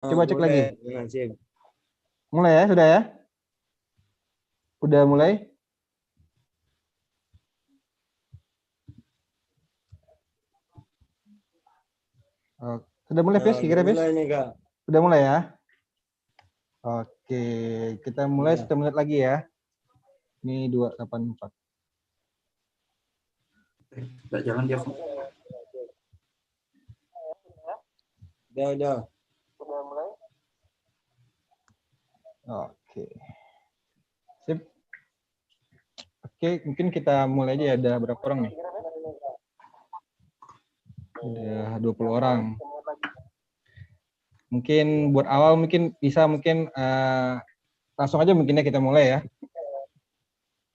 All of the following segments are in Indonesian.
Coba cek lagi. Boleh, Cik. Mulai ya, sudah ya? Udah mulai? Oh, sudah mulai, Pis? Udah Kira-kira, Pis? mulai nih, Kak. Sudah mulai ya? Oke, kita mulai Iya. 1 menit lagi ya. Ini 284. Nggak jalan dia. Udah. Oke. Sip. Oke, mungkin kita mulai aja ya. Ada berapa orang nih? Udah 20 orang. Mungkin buat awal mungkin bisa langsung aja mungkinnya kita mulai ya.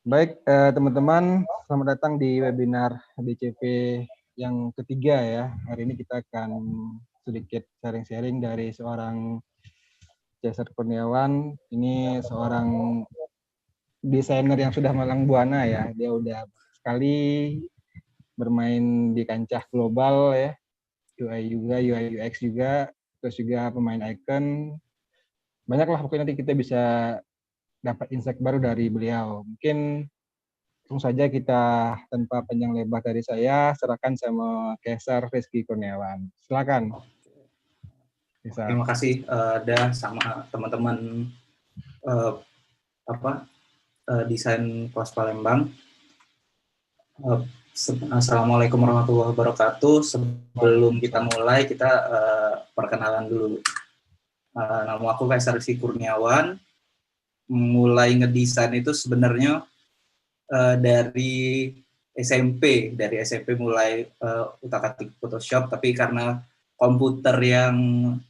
Baik, teman-teman, selamat datang di webinar BCP yang ketiga ya. Hari ini kita akan sedikit sharing-sharing dari seorang Cesar Kurniawan. Ini seorang desainer yang sudah malang buana ya. Dia udah sekali bermain di kancah global ya. UI juga, UI UX juga, terus juga pemain icon. Banyaklah pokoknya nanti kita bisa dapat insight baru dari beliau. Mungkin langsung saja kita tanpa panjang lebar dari saya serahkan sama Cesar Rizky Kurniawan. Silakan. Terima kasih Dan sama teman-teman desain kelas Palembang. Assalamualaikum warahmatullahi wabarakatuh. Sebelum kita mulai, kita perkenalan dulu. Nama aku Cesar Rizky Kurniawan. Mulai ngedesain itu sebenarnya dari SMP mulai utak-atik Photoshop, tapi karena komputer yang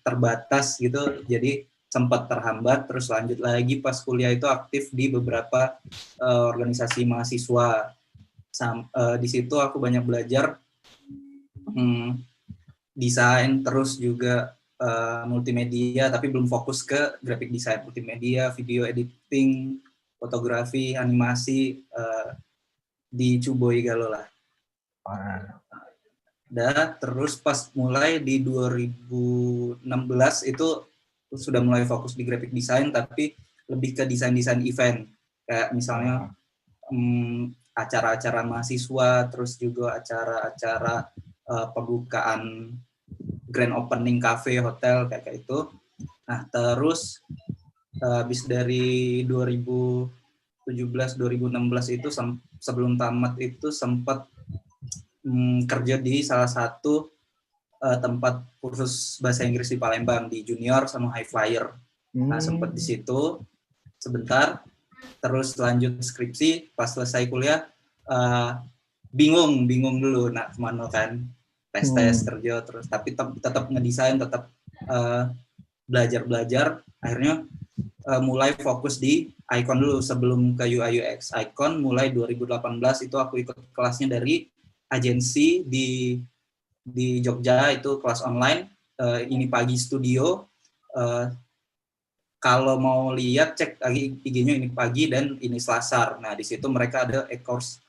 terbatas gitu, jadi sempat terhambat. Terus lanjut lagi pas kuliah itu aktif di beberapa organisasi mahasiswa. Di situ aku banyak belajar desain, terus juga multimedia, tapi belum fokus ke graphic design. Multimedia, video editing, fotografi, animasi di Cuboi Galo lah. Dan terus pas mulai di 2016 itu sudah mulai fokus di graphic design, tapi lebih ke desain-desain event. Kayak misalnya acara-acara mahasiswa, terus juga acara-acara pembukaan grand opening cafe, hotel, kayak itu. Nah, terus habis dari 2017-2016 itu sebelum tamat itu sempat kerja di salah satu tempat kursus bahasa Inggris di Palembang, di Junior sama High Flyer. Nah, sempat di situ sebentar, terus lanjut skripsi. Pas selesai kuliah bingung dulu nak kemana kan, tes kerja terus, tapi tetap ngedesain, tetap belajar. Akhirnya mulai fokus di icon dulu sebelum ke UI UX. Icon mulai 2018 itu aku ikut kelasnya dari agensi di Jogja, itu kelas online. Ini pagi studio. Kalau mau lihat cek lagi IG-nya ini pagi dan ini Selasar. Nah, di situ mereka ada e-course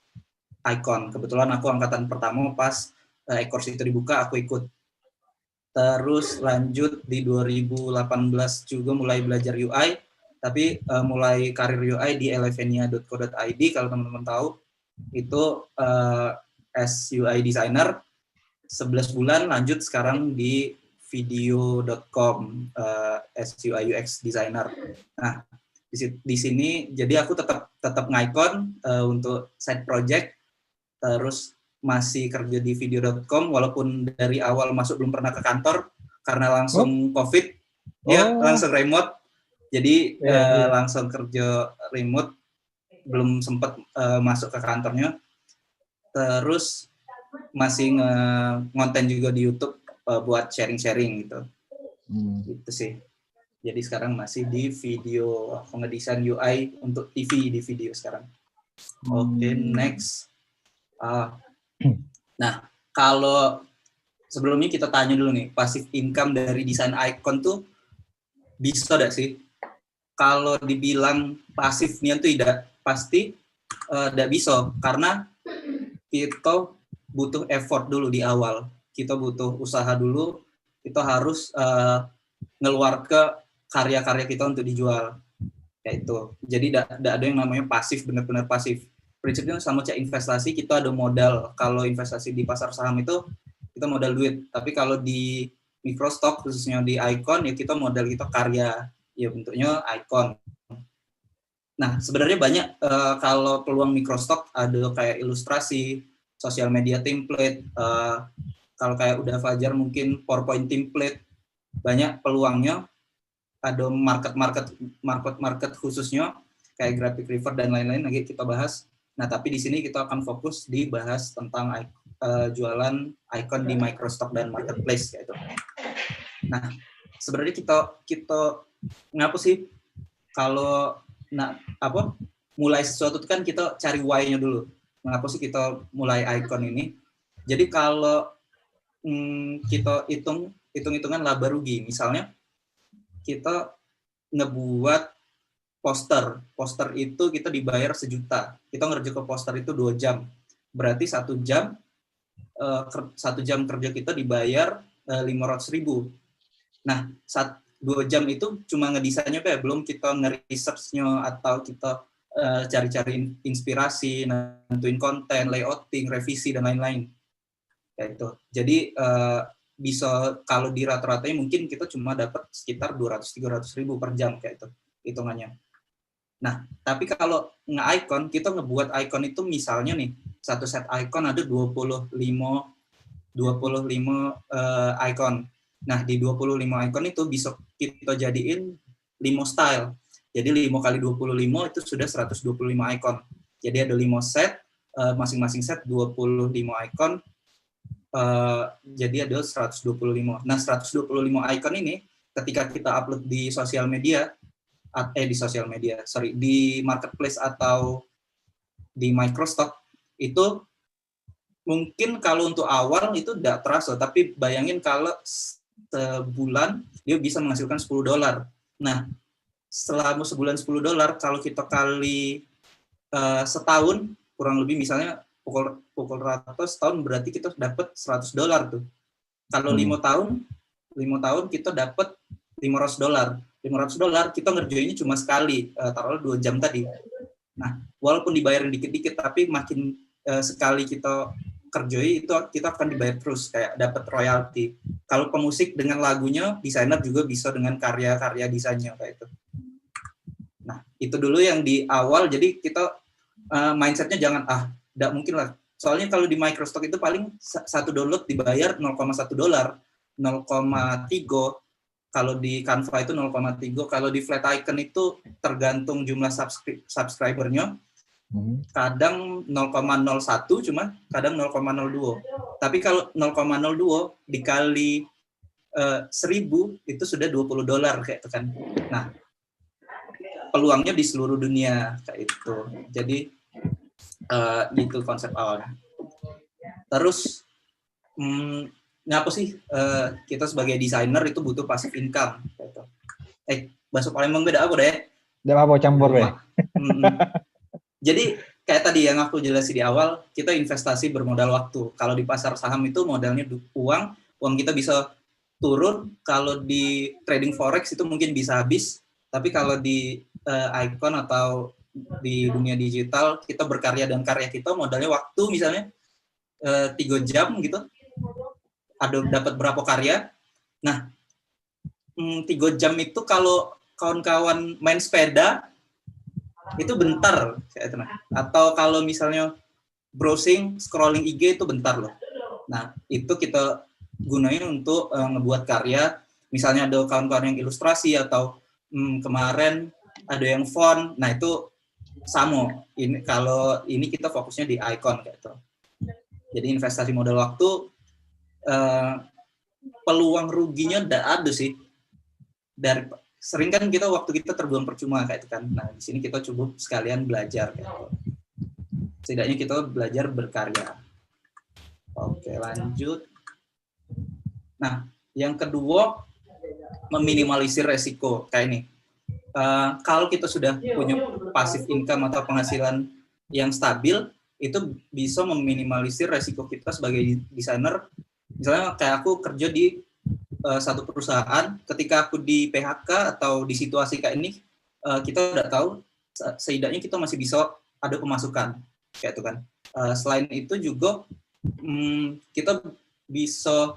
icon. Kebetulan aku angkatan pertama pas e-course itu dibuka, aku ikut. Terus lanjut di 2018 juga mulai belajar UI, tapi mulai karir UI di elevenia.co.id, kalau teman-teman tahu. Itu as UI designer 11 bulan, lanjut sekarang di video.com as UI UX designer. Nah, di sini jadi aku tetap ngicon untuk side project, terus masih kerja di video.com walaupun dari awal masuk belum pernah ke kantor karena langsung COVID. Ya, langsung remote. Jadi langsung kerja remote, belum sempat masuk ke kantornya. Terus masih ngonten juga di YouTube buat sharing-sharing gitu. Gitu sih. Jadi sekarang masih di video, ngedesain UI untuk TV di video sekarang. Oke, next. Nah, kalau sebelumnya kita tanya dulu nih, passive income dari desain icon tuh bisa gak sih? Kalau dibilang pasifnya tuh tidak, pasti tidak bisa, karena kita butuh effort dulu di awal. Kita butuh usaha dulu, kita harus ngeluar ke karya-karya kita untuk dijual. Kayak itu. Jadi tidak ada yang namanya pasif, benar-benar pasif. Prinsipnya sama kayak investasi, kita ada modal. Kalau investasi di pasar saham itu kita modal duit. Tapi kalau di microstock, khususnya di Icon, ya kita modal kita karya. Ya bentuknya Icon. Nah, sebenarnya banyak kalau peluang microstock ada kayak ilustrasi, sosial media template, kalau kayak udah Fajar mungkin PowerPoint template, banyak peluangnya. Ada market khususnya kayak Graphic River dan lain-lain lagi kita bahas. Nah, tapi di sini kita akan fokus dibahas tentang jualan Icon di microstock dan marketplace kayak itu. Nah, sebenarnya kita ngapa sih kalau mulai sesuatu kan kita cari why-nya dulu. Mengapa sih kita mulai Icon ini? Jadi kalau kita hitung-hitungan laba rugi, misalnya kita ngebuat poster itu kita dibayar 1 juta, kita ngerja ke poster itu 2 jam, berarti 1 jam kerja kita dibayar 500.000. Nah, 2 jam itu cuma ngedesainnya kayak belum kita nge-research-nya atau kita cari-cari inspirasi, nentuin konten, layouting, revisi dan lain-lain. Kayak itu. Jadi bisa kalau di rata-ratanya mungkin kita cuma dapat sekitar 200-300 ribu per jam kayak itu hitungannya. Nah, tapi kalau nge-icon, kita ngebuat icon itu misalnya nih, satu set icon ada 25 icon. Nah, di 25 icon itu bisa kita jadiin 5 style. Jadi 5 kali 25 itu sudah 125 icon. Jadi ada 5 set, masing-masing set 25 icon. Jadi ada 125. Nah, 125 icon ini ketika kita upload di sosial media, di marketplace atau di microstock, itu mungkin kalau untuk awal itu tidak terasa, tapi bayangin kalau sebulan dia bisa menghasilkan $10. Nah, selama sebulan $10, kalau kita kali setahun, kurang lebih misalnya pukul rata setahun berarti kita dapat $100 tuh. Kalau 5 tahun kita dapat $500. $500 kita ngerjainnya cuma sekali, taruhlah 2 jam tadi. Nah, walaupun dibayarin dikit-dikit, tapi makin sekali kita kerjai itu kita akan dibayar terus, kayak dapat royalti. Kalau pemusik dengan lagunya, desainer juga bisa dengan karya-karya desainnya kayak itu. Nah, itu dulu yang di awal. Jadi kita mindsetnya jangan tidak mungkin lah. Soalnya kalau di microstock itu paling 1 download dibayar $0,1, 0,3. Kalau di Canva itu 0,3. Kalau di Flat Icon itu tergantung jumlah subscribernya. Kadang 0,01 cuma, kadang 0,02. Tapi kalau 0,02 dikali 1.000 itu sudah $20 kayak itu kan. Nah, peluangnya di seluruh dunia kayak itu. Jadi gitu konsep awalnya. Terus ngapa sih kita sebagai desainer itu butuh passive income gitu. Bahasa Palembang beda apa deh? Udah apa campur deh. Jadi kayak tadi yang aku jelasin di awal, kita investasi bermodal waktu. Kalau di pasar saham itu modalnya uang kita bisa turun. Kalau di trading forex itu mungkin bisa habis. Tapi kalau di Icon atau di dunia digital, kita berkarya dan karya kita modalnya waktu misalnya 3 jam gitu, ada dapat berapa karya. Nah, 3 jam itu kalau kawan-kawan main sepeda itu bentar kayak itu. Atau kalau misalnya browsing, scrolling IG itu bentar loh. Nah, itu kita gunain untuk ngebuat karya. Misalnya ada kawan-kawan yang ilustrasi atau kemarin ada yang font. Nah, itu sama. Kalau ini kita fokusnya di Icon kayak itu. Jadi investasi modal waktu, peluang ruginya tidak ada sih. Sering kan waktu kita terbuang percuma kayak itu kan. Nah, di sini kita coba sekalian belajar kayak itu. Setidaknya kita belajar berkarya. Oke, lanjut. Nah, yang kedua, meminimalisir resiko kayak ini. Kalau kita sudah punya passive income atau penghasilan yang stabil, itu bisa meminimalisir resiko kita sebagai desainer. Misalnya kayak aku kerja di satu perusahaan, ketika aku di PHK atau di situasi kayak ini, kita udah tahu setidaknya kita masih bisa ada pemasukan kayak itu kan. Selain itu juga kita bisa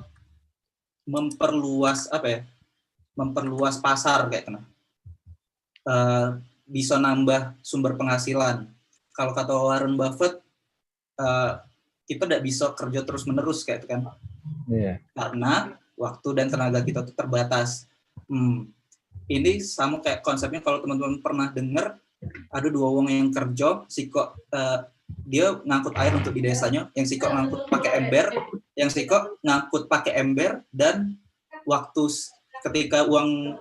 memperluas memperluas pasar kayak gitu. Bisa nambah sumber penghasilan. Kalau kata Warren Buffett, kita tidak bisa kerja terus menerus kayak itu kan. Karena waktu dan tenaga kita itu terbatas. Ini sama kayak konsepnya kalau teman-teman pernah dengar, ada dua orang yang kerja, dia ngangkut air untuk di desanya, yang siko ngangkut pakai ember, dan waktu ketika uang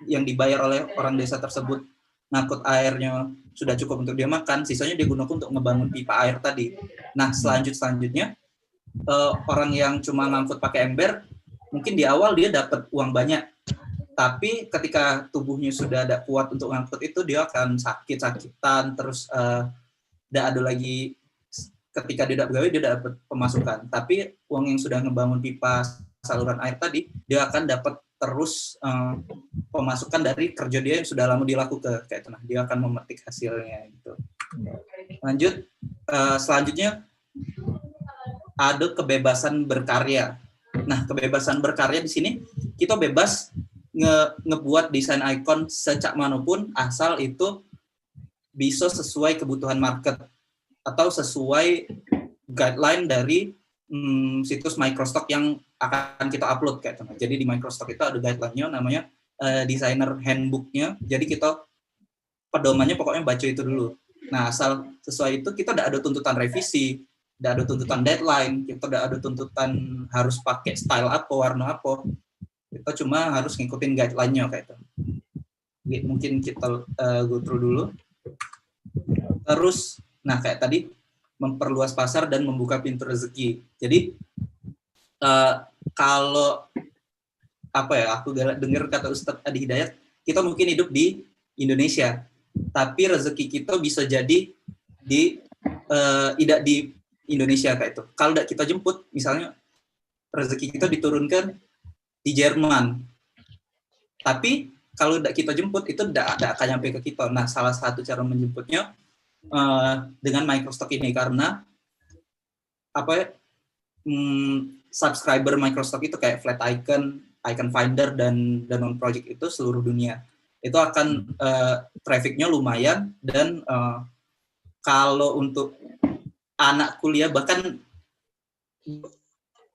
yang dibayar oleh orang desa tersebut ngangkut airnya sudah cukup untuk dia makan, sisanya dia gunakan untuk ngebangun pipa air tadi. Nah, selanjutnya orang yang cuma ngangkut pakai ember, mungkin di awal dia dapat uang banyak, tapi ketika tubuhnya sudah ada kuat untuk ngangkut itu, dia akan sakit-sakitan, terus tidak ada lagi, ketika dia tidak begawe, dia dapat pemasukan. Tapi uang yang sudah ngebangun pipa saluran air tadi, dia akan dapat terus pemasukan dari kerja dia yang sudah lama dilakukan kayak itu. Nah, dia akan memetik hasilnya gitu. Lanjut, selanjutnya ada kebebasan berkarya. Nah, kebebasan berkarya di sini kita bebas ngebuat desain icon secak manapun, asal itu bisa sesuai kebutuhan market atau sesuai guideline dari situs Microstock yang akan kita upload kayak gitu. Jadi di Microstock itu ada guideline-nya, namanya designer handbook-nya. Jadi kita pedomannya pokoknya baca itu dulu. Nah, asal sesuai itu, kita tidak ada tuntutan revisi, tidak ada tuntutan deadline, kita tidak ada tuntutan harus pakai style apa, warna apa. Kita cuma harus ngikutin guideline-nya kayak itu. Mungkin kita go through dulu. Terus, nah kayak tadi, memperluas pasar dan membuka pintu rezeki. Jadi, kalau aku dengar kata Ustadz Adi Hidayat, kita mungkin hidup di Indonesia, tapi rezeki kita bisa jadi tidak di Indonesia kayak itu. Kalau tidak kita jemput, misalnya rezeki kita diturunkan di Jerman, tapi kalau tidak kita jemput itu tidak akan nyampe ke kita. Nah, salah satu cara menjemputnya dengan Microstock ini, karena subscriber Microstock itu kayak Flat Icon, Icon Finder, dan non project itu seluruh dunia. Itu akan trafficnya lumayan, dan kalau untuk anak kuliah bahkan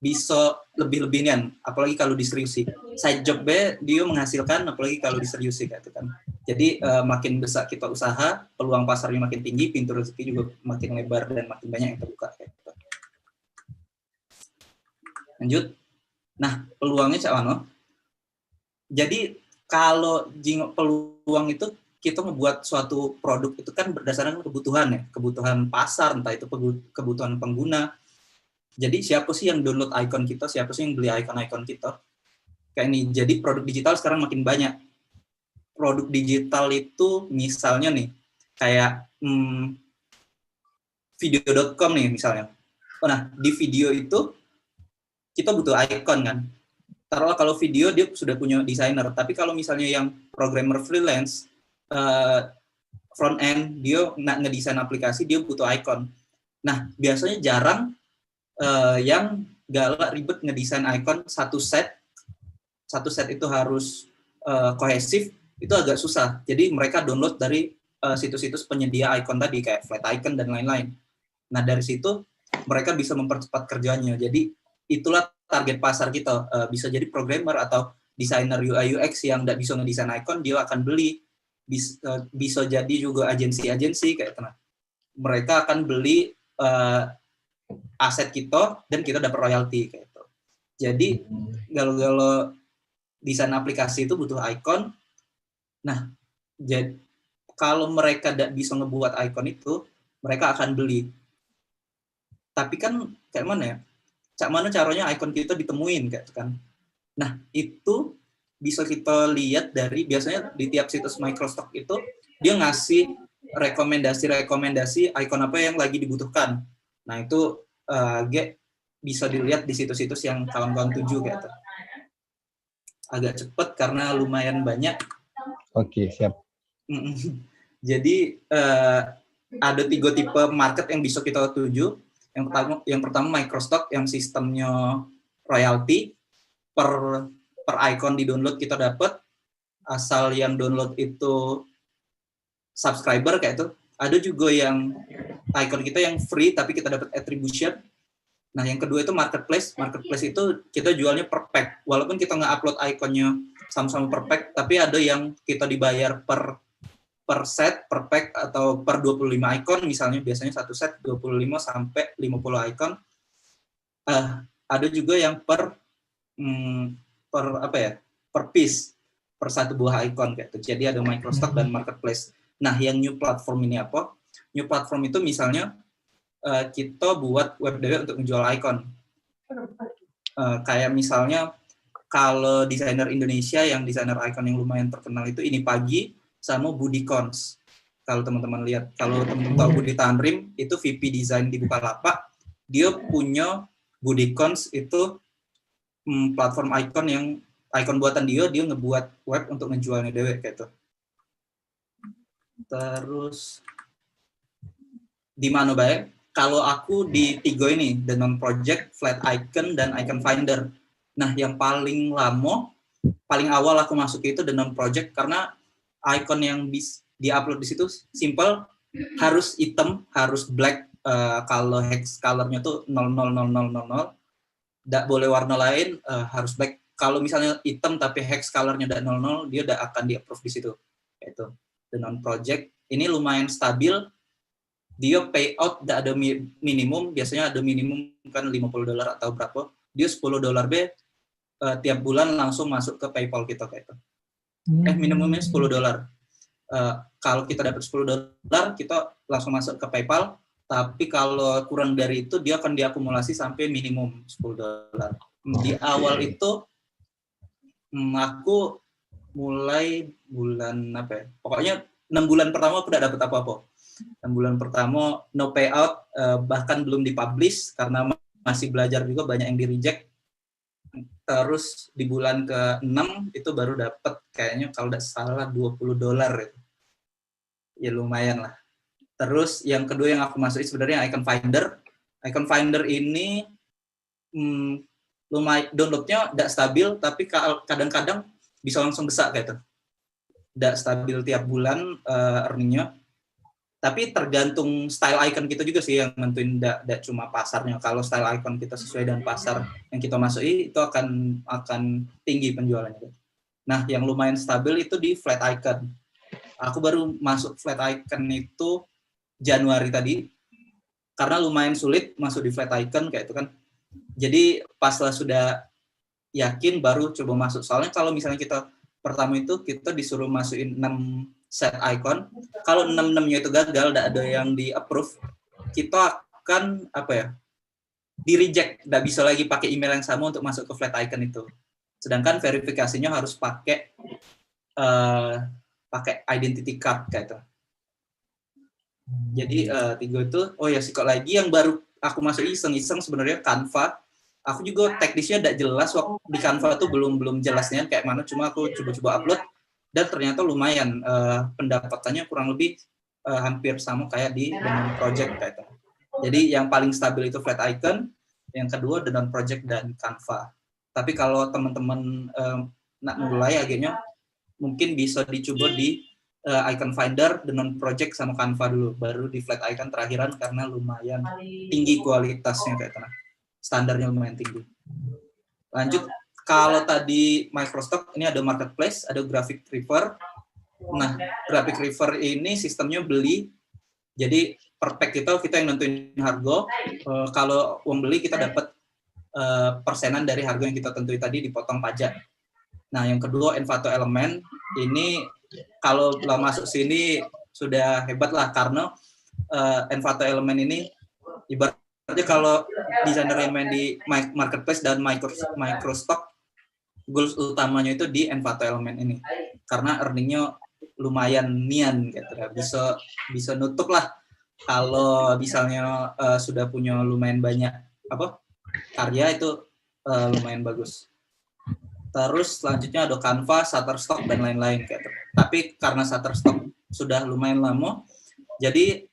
bisa lebih-lebihan, apalagi kalau diseriusi. Side job-nya dia menghasilkan, apalagi kalau diseriusi gitu kan. Jadi makin besar kita usaha, peluang pasarnya makin tinggi, pintu rezeki juga makin lebar dan makin banyak yang terbuka. Gitu. Lanjut. Nah, peluangnya Cak Wano. Jadi kalau peluang itu kita membuat suatu produk itu kan berdasarkan kebutuhan ya, kebutuhan pasar, entah itu kebutuhan pengguna. Jadi siapa sih yang download icon kita, siapa sih yang beli icon-icon kita? Kayak ini, jadi produk digital sekarang makin banyak. Produk digital itu misalnya nih, kayak video.com nih misalnya. Nah, di video itu kita butuh icon kan. Taruhlah kalau video dia sudah punya desainer, tapi kalau misalnya yang programmer freelance, front end, dia ngedesain aplikasi, dia butuh icon. Nah, biasanya jarang yang galak ribet ngedesain icon satu set itu harus kohesif, itu agak susah. Jadi mereka download dari situs-situs penyedia icon tadi kayak Flat Icon dan lain-lain. Nah, dari situ mereka bisa mempercepat kerjanya. Jadi itulah target pasar kita. Bisa jadi programmer atau desainer UI UX yang tidak bisa ngedesain icon, dia akan beli. Bisa jadi juga agensi-agensi kayak itu. Mereka akan beli aset kita dan kita dapat royalti kayak itu. Jadi kalau desain aplikasi itu butuh icon. Nah, jadi kalau mereka tidak bisa ngebuat icon itu, mereka akan beli. Tapi kan kayak mana ya? Cak mana caranya icon kita ditemuin kayak itu kan. Nah, itu bisa kita lihat dari biasanya di tiap situs Microstock itu dia ngasih rekomendasi icon apa yang lagi dibutuhkan. Nah, itu bisa dilihat di situs-situs yang kawan-kawan tuju kayak itu. agak cepet karena lumayan banyak. Oke, siap. Jadi ada 3 tipe market yang bisa kita tuju. Yang pertama microstock yang sistemnya royalty per icon di download kita dapat, asal yang download itu subscriber kayak itu. Ada juga yang icon kita yang free tapi kita dapat attribution. Nah, yang kedua itu marketplace. Marketplace itu kita jualnya per pack. Walaupun kita nggak upload ikonnya sama-sama per pack, tapi ada yang kita dibayar per set, per pack, atau per 25 icon, misalnya biasanya satu set 25 sampai 50 icon. Ada juga yang per piece, per satu buah icon kayak itu. Jadi ada microstock dan marketplace. Nah, yang new platform ini apa? New platform itu misalnya kita buat web dev untuk menjual icon. Kayak misalnya kalau desainer Indonesia yang desainer icon yang lumayan terkenal itu Ini Pagi sama Budi Cons. Kalau teman-teman lihat, kalau teman-teman tahu Budi Tanrim, itu VP desain di Bukalapak, dia punya Budi Cons, itu platform icon buatan dia ngebuat web untuk ngejualnya dewe kayak itu. Terus di mana baik? Kalau aku di 3 ini, The Non-Project, Flat Icon, dan Icon Finder. Nah, yang paling awal aku masuk itu The Non-Project, karena icon yang di-upload di situ simple, harus hitam, harus black, kalau hex color-nya tuh 00000, nggak boleh warna lain, harus black. Kalau misalnya hitam tapi hex color-nya udah 00, dia udah akan di-approve di situ. Itu The Non-Project. Ini lumayan stabil. Dia payout nggak ada minimum, biasanya ada minimum kan $50 atau berapa. Dia $10 tiap bulan langsung masuk ke PayPal kita kayak itu. Minimumnya $10. Kalau kita dapat $10, kita langsung masuk ke PayPal. Tapi kalau kurang dari itu, dia akan diakumulasi sampai minimum $10. Di awal itu, aku mulai bulan pokoknya 6 bulan pertama aku tidak dapat apa-apa. 6 bulan pertama no payout, bahkan belum dipublish karena masih belajar juga, banyak yang di-reject. Terus di bulan ke-6 itu baru dapat kayaknya kalau tidak salah $20 itu. Ya lumayan lah. Terus yang kedua yang aku masukin sebenarnya Icon Finder. Icon Finder ini lumayan, downloadnya tidak stabil, tapi kadang-kadang bisa langsung besar kayak itu. Tidak stabil tiap bulan earningnya. Tapi tergantung style icon kita juga sih yang nentuin, tidak cuma pasarnya. Kalau style icon kita sesuai dengan pasar yang kita masuki, itu akan tinggi penjualannya. Nah, yang lumayan stabil itu di flat icon. Aku baru masuk flat icon itu Januari tadi, karena lumayan sulit masuk di flat icon kayak itu kan. Jadi pas lah sudah yakin baru coba masuk. Soalnya kalau misalnya kita pertama itu kita disuruh masukin 6 set icon, kalau 6-6-nya itu gagal, tidak ada yang di-approve, kita akan di-reject, tidak bisa lagi pakai email yang sama untuk masuk ke flat icon itu. Sedangkan verifikasinya harus pakai identity card kayak itu. Jadi 3 itu, sikot lagi yang baru aku masuk iseng-iseng sebenarnya Canva. Aku juga teknisnya tidak jelas, waktu di Canva tuh belum jelasnya kayak mana, cuma aku coba-coba upload dan ternyata lumayan, pendapatannya kurang lebih hampir sama kayak di The Non-Project kayak itu. Jadi yang paling stabil itu flat icon, yang kedua The Non-Project dan Canva. Tapi kalau teman-teman nak mulai akhirnya mungkin bisa dicoba di Icon Finder, The Non-Project sama Canva dulu, baru di flat icon terakhiran karena lumayan tinggi kualitasnya kayak itu. Standarnya lumayan tinggi. Lanjut, kalau tadi Microstock, ini ada marketplace, ada graphic reaper. Nah, graphic reaper ini sistemnya beli. Jadi per pack kita yang nentuin harga. Kalau uang beli kita dapat persenan dari harga yang kita tentuin tadi, dipotong pajak. Nah, yang kedua Envato Element. Ini kalau masuk sini sudah hebat lah, karena Envato Element ini ibaratnya kalau desainer yang main di marketplace dan Microstock, goals utamanya itu di Envato Element ini, karena earningnya lumayan nian gitu ya. Bisa nutup lah kalau misalnya sudah punya lumayan banyak karya, itu lumayan bagus. Terus selanjutnya ada Canva, Shutterstock, dan lain-lain kayak gitu. Tapi karena Shutterstock sudah lumayan lama, jadi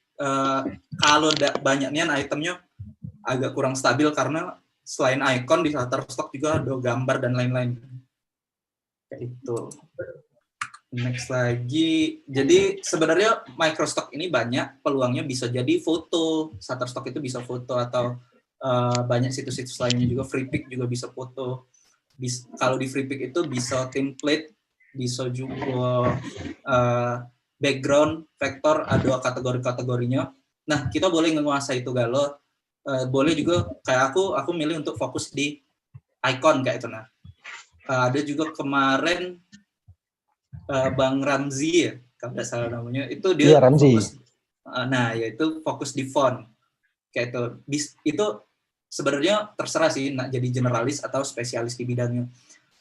kalau banyaknya itemnya agak kurang stabil karena selain icon di Shutterstock juga ada gambar dan lain-lain. Kayak itu. Next lagi, jadi sebenarnya Microstock ini banyak peluangnya, bisa jadi foto, Shutterstock itu bisa foto, atau banyak situs-situs lainnya juga, Freepik juga bisa foto. Kalau di Freepik itu bisa template, bisa juga background, vektor, ada kategori-kategorinya. Nah, kita boleh menguasai itu galau. Boleh juga kayak aku milih untuk fokus di icon kayak itu. Nah, ada juga kemarin Bang Ramzi ya, kalau tidak salah namanya, itu dia fokus. Nah, yaitu fokus di font kayak itu. Itu sebenarnya terserah sih nak jadi generalis atau spesialis di bidangnya.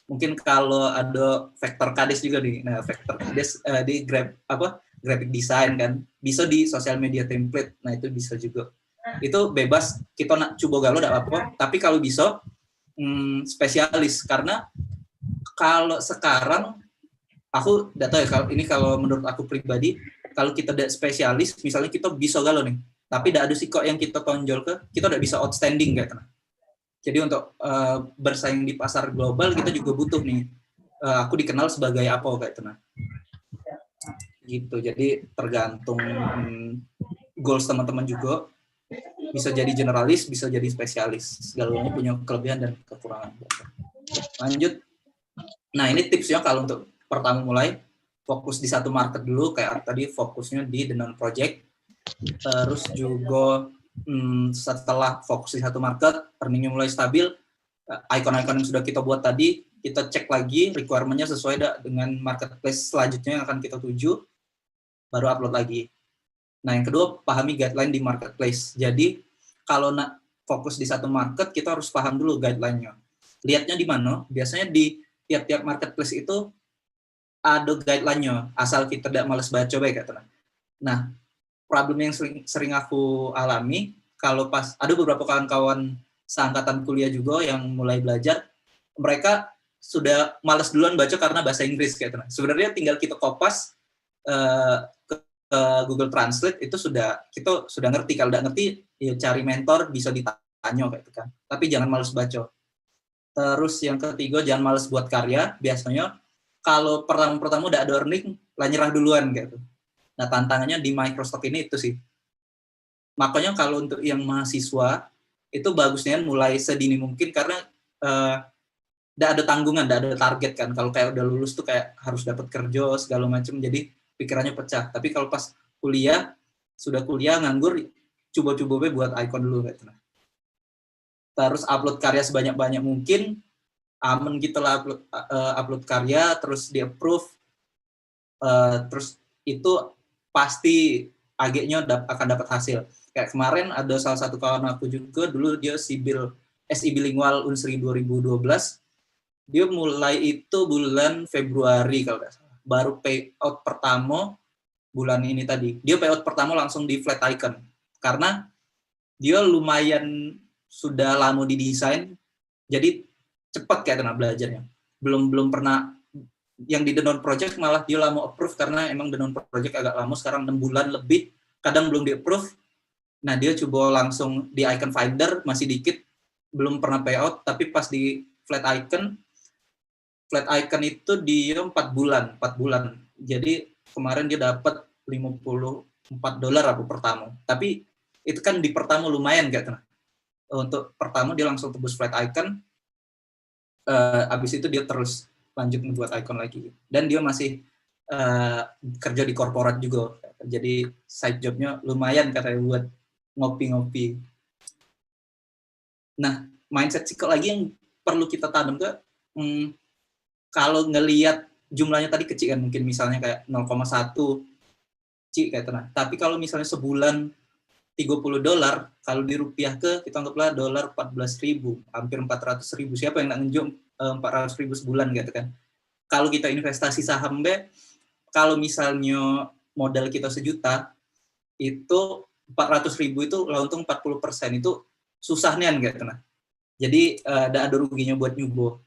Mungkin kalau ada vektor kades juga nih. Nah, vektor kades di graphic design kan, bisa di sosial media template. Nah, itu bisa juga. Itu bebas, kita nak coba galau tidak apa-apa, tapi kalau bisa spesialis, karena kalau sekarang aku tidak tahu ya, kalau menurut aku pribadi, kalau kita tidak spesialis, misalnya kita bisa galau nih, tapi tidak ada sih kok yang kita tonjol kita tidak bisa outstanding kayak gitu. Jadi untuk bersaing di pasar global kita juga butuh nih. Aku dikenal sebagai apa kayak itu. Nah, gitu. Jadi tergantung goals teman-teman juga. Bisa jadi generalis, bisa jadi spesialis. Segalanya punya kelebihan dan kekurangan. Lanjut. Nah, ini tipsnya kalau untuk pertama mulai, fokus di satu market dulu, kayak tadi fokusnya di the non-project. Terus juga setelah fokus di satu market, earningnya mulai stabil, icon-icon yang sudah kita buat tadi, kita cek lagi requirement-nya sesuai dengan marketplace selanjutnya yang akan kita tuju, baru upload lagi. Nah, yang kedua, pahami guideline di marketplace. Jadi, kalau nak fokus di satu market, kita harus paham dulu guideline-nya. Lihatnya di mana? Biasanya di tiap-tiap marketplace itu ada guideline-nya, asal kita tidak malas baca baik. Nah, problem yang sering aku alami, kalau pas ada beberapa kawan-kawan seangkatan kuliah juga yang mulai belajar, mereka sudah malas duluan baca karena bahasa Inggris kayak gitu. Sebenarnya tinggal kita kopas ke Google Translate, itu kita sudah ngerti. Kalau tidak ngerti, ya cari mentor, bisa ditanya kayak gitu kan. Tapi jangan malas baca. Terus yang ketiga, jangan malas buat karya. Biasanya kalau pertama udah ada earning, lah nyerah duluan gitu. Nah, tantangannya di Microstock ini itu sih. Makanya kalau untuk yang mahasiswa, itu bagusnya mulai sedini mungkin, karena tidak ada tanggungan, tidak ada target kan. Kalau kayak udah lulus tuh kayak harus dapat kerja, segala macam, jadi pikirannya pecah. Tapi kalau pas kuliah, sudah kuliah, nganggur, coba-coba buat icon dulu. Gitu. Terus upload karya sebanyak-banyak mungkin, aman gitu lah upload karya, terus di-approve, terus itu pasti ageknya akan dapat hasil. Kayak kemarin ada salah satu kawan aku juga, dulu dia SI bilingual Unsri 2012, dia mulai itu bulan Februari kalau nggak salah. Baru payout pertama bulan ini tadi. Dia payout pertama langsung di flat icon. Karena dia lumayan sudah lama di desain, jadi cepat kayak tenaga belajarnya. Belum pernah yang di The Non Project malah dia lama approve, karena emang The Non Project agak lama, sekarang 6 bulan lebih, kadang belum di approve. Nah, dia coba langsung di icon finder, masih dikit, belum pernah payout, tapi pas di flat icon itu dia 4 bulan. Jadi kemarin dia dapat $54 aku pertama. Tapi itu kan di pertama lumayan gak kena. Untuk pertama dia langsung tebus flat icon, abis itu dia terus lanjut membuat icon lagi. Dan dia masih kerja di korporat juga. Jadi side jobnya lumayan katanya buat ngopi-ngopi. Nah, mindset psikologi yang perlu kita tanam tuh, kalau ngelihat jumlahnya tadi kecil kan, mungkin misalnya kayak 0,1 cik kayak tenang. Tapi kalau misalnya sebulan $30, kalau dirupiah ke, kita anggaplah dolar 14.000, hampir 400.000. Siapa yang nak ngejual 400.000 sebulan gitu kan? Kalau kita investasi saham kalau misalnya modal kita 1 juta, itu 400.000 itu lah untung 40%, itu susah nih gitu nah. Jadi ada ruginya buat nyubo.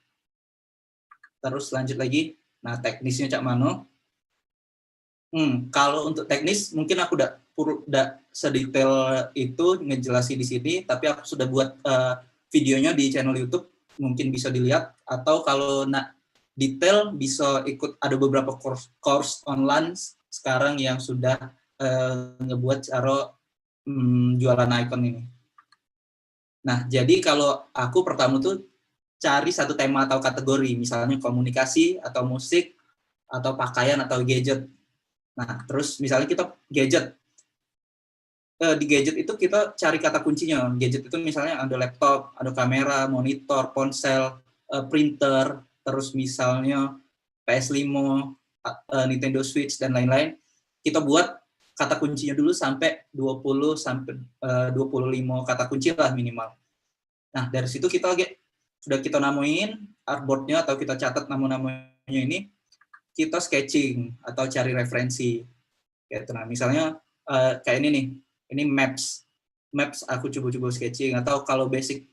Terus lanjut lagi, nah teknisnya Cak Mano. Kalau untuk teknis mungkin aku udah sedetail itu ngejelasin di sini, tapi aku sudah buat videonya di channel YouTube, mungkin bisa dilihat, atau kalau detail bisa ikut, ada beberapa course online sekarang yang sudah ngebuat cara jualan icon ini. Nah, jadi kalau aku pertama tuh cari satu tema atau kategori, misalnya komunikasi atau musik atau pakaian atau gadget. Nah, terus misalnya kita gadget. Di gadget itu kita cari kata kuncinya. Gadget itu misalnya ada laptop, ada kamera, monitor, ponsel, printer, terus misalnya PS5, Nintendo Switch, dan lain-lain. Kita buat kata kuncinya dulu sampai 20 sampai 25 kata kunci lah minimal. Nah, dari situ sudah kita namain artboard-nya atau kita catat nama-namanya ini, kita sketching atau cari referensi. Gitu. Nah, misalnya kayak ini nih, ini maps aku coba-coba sketching, atau kalau basic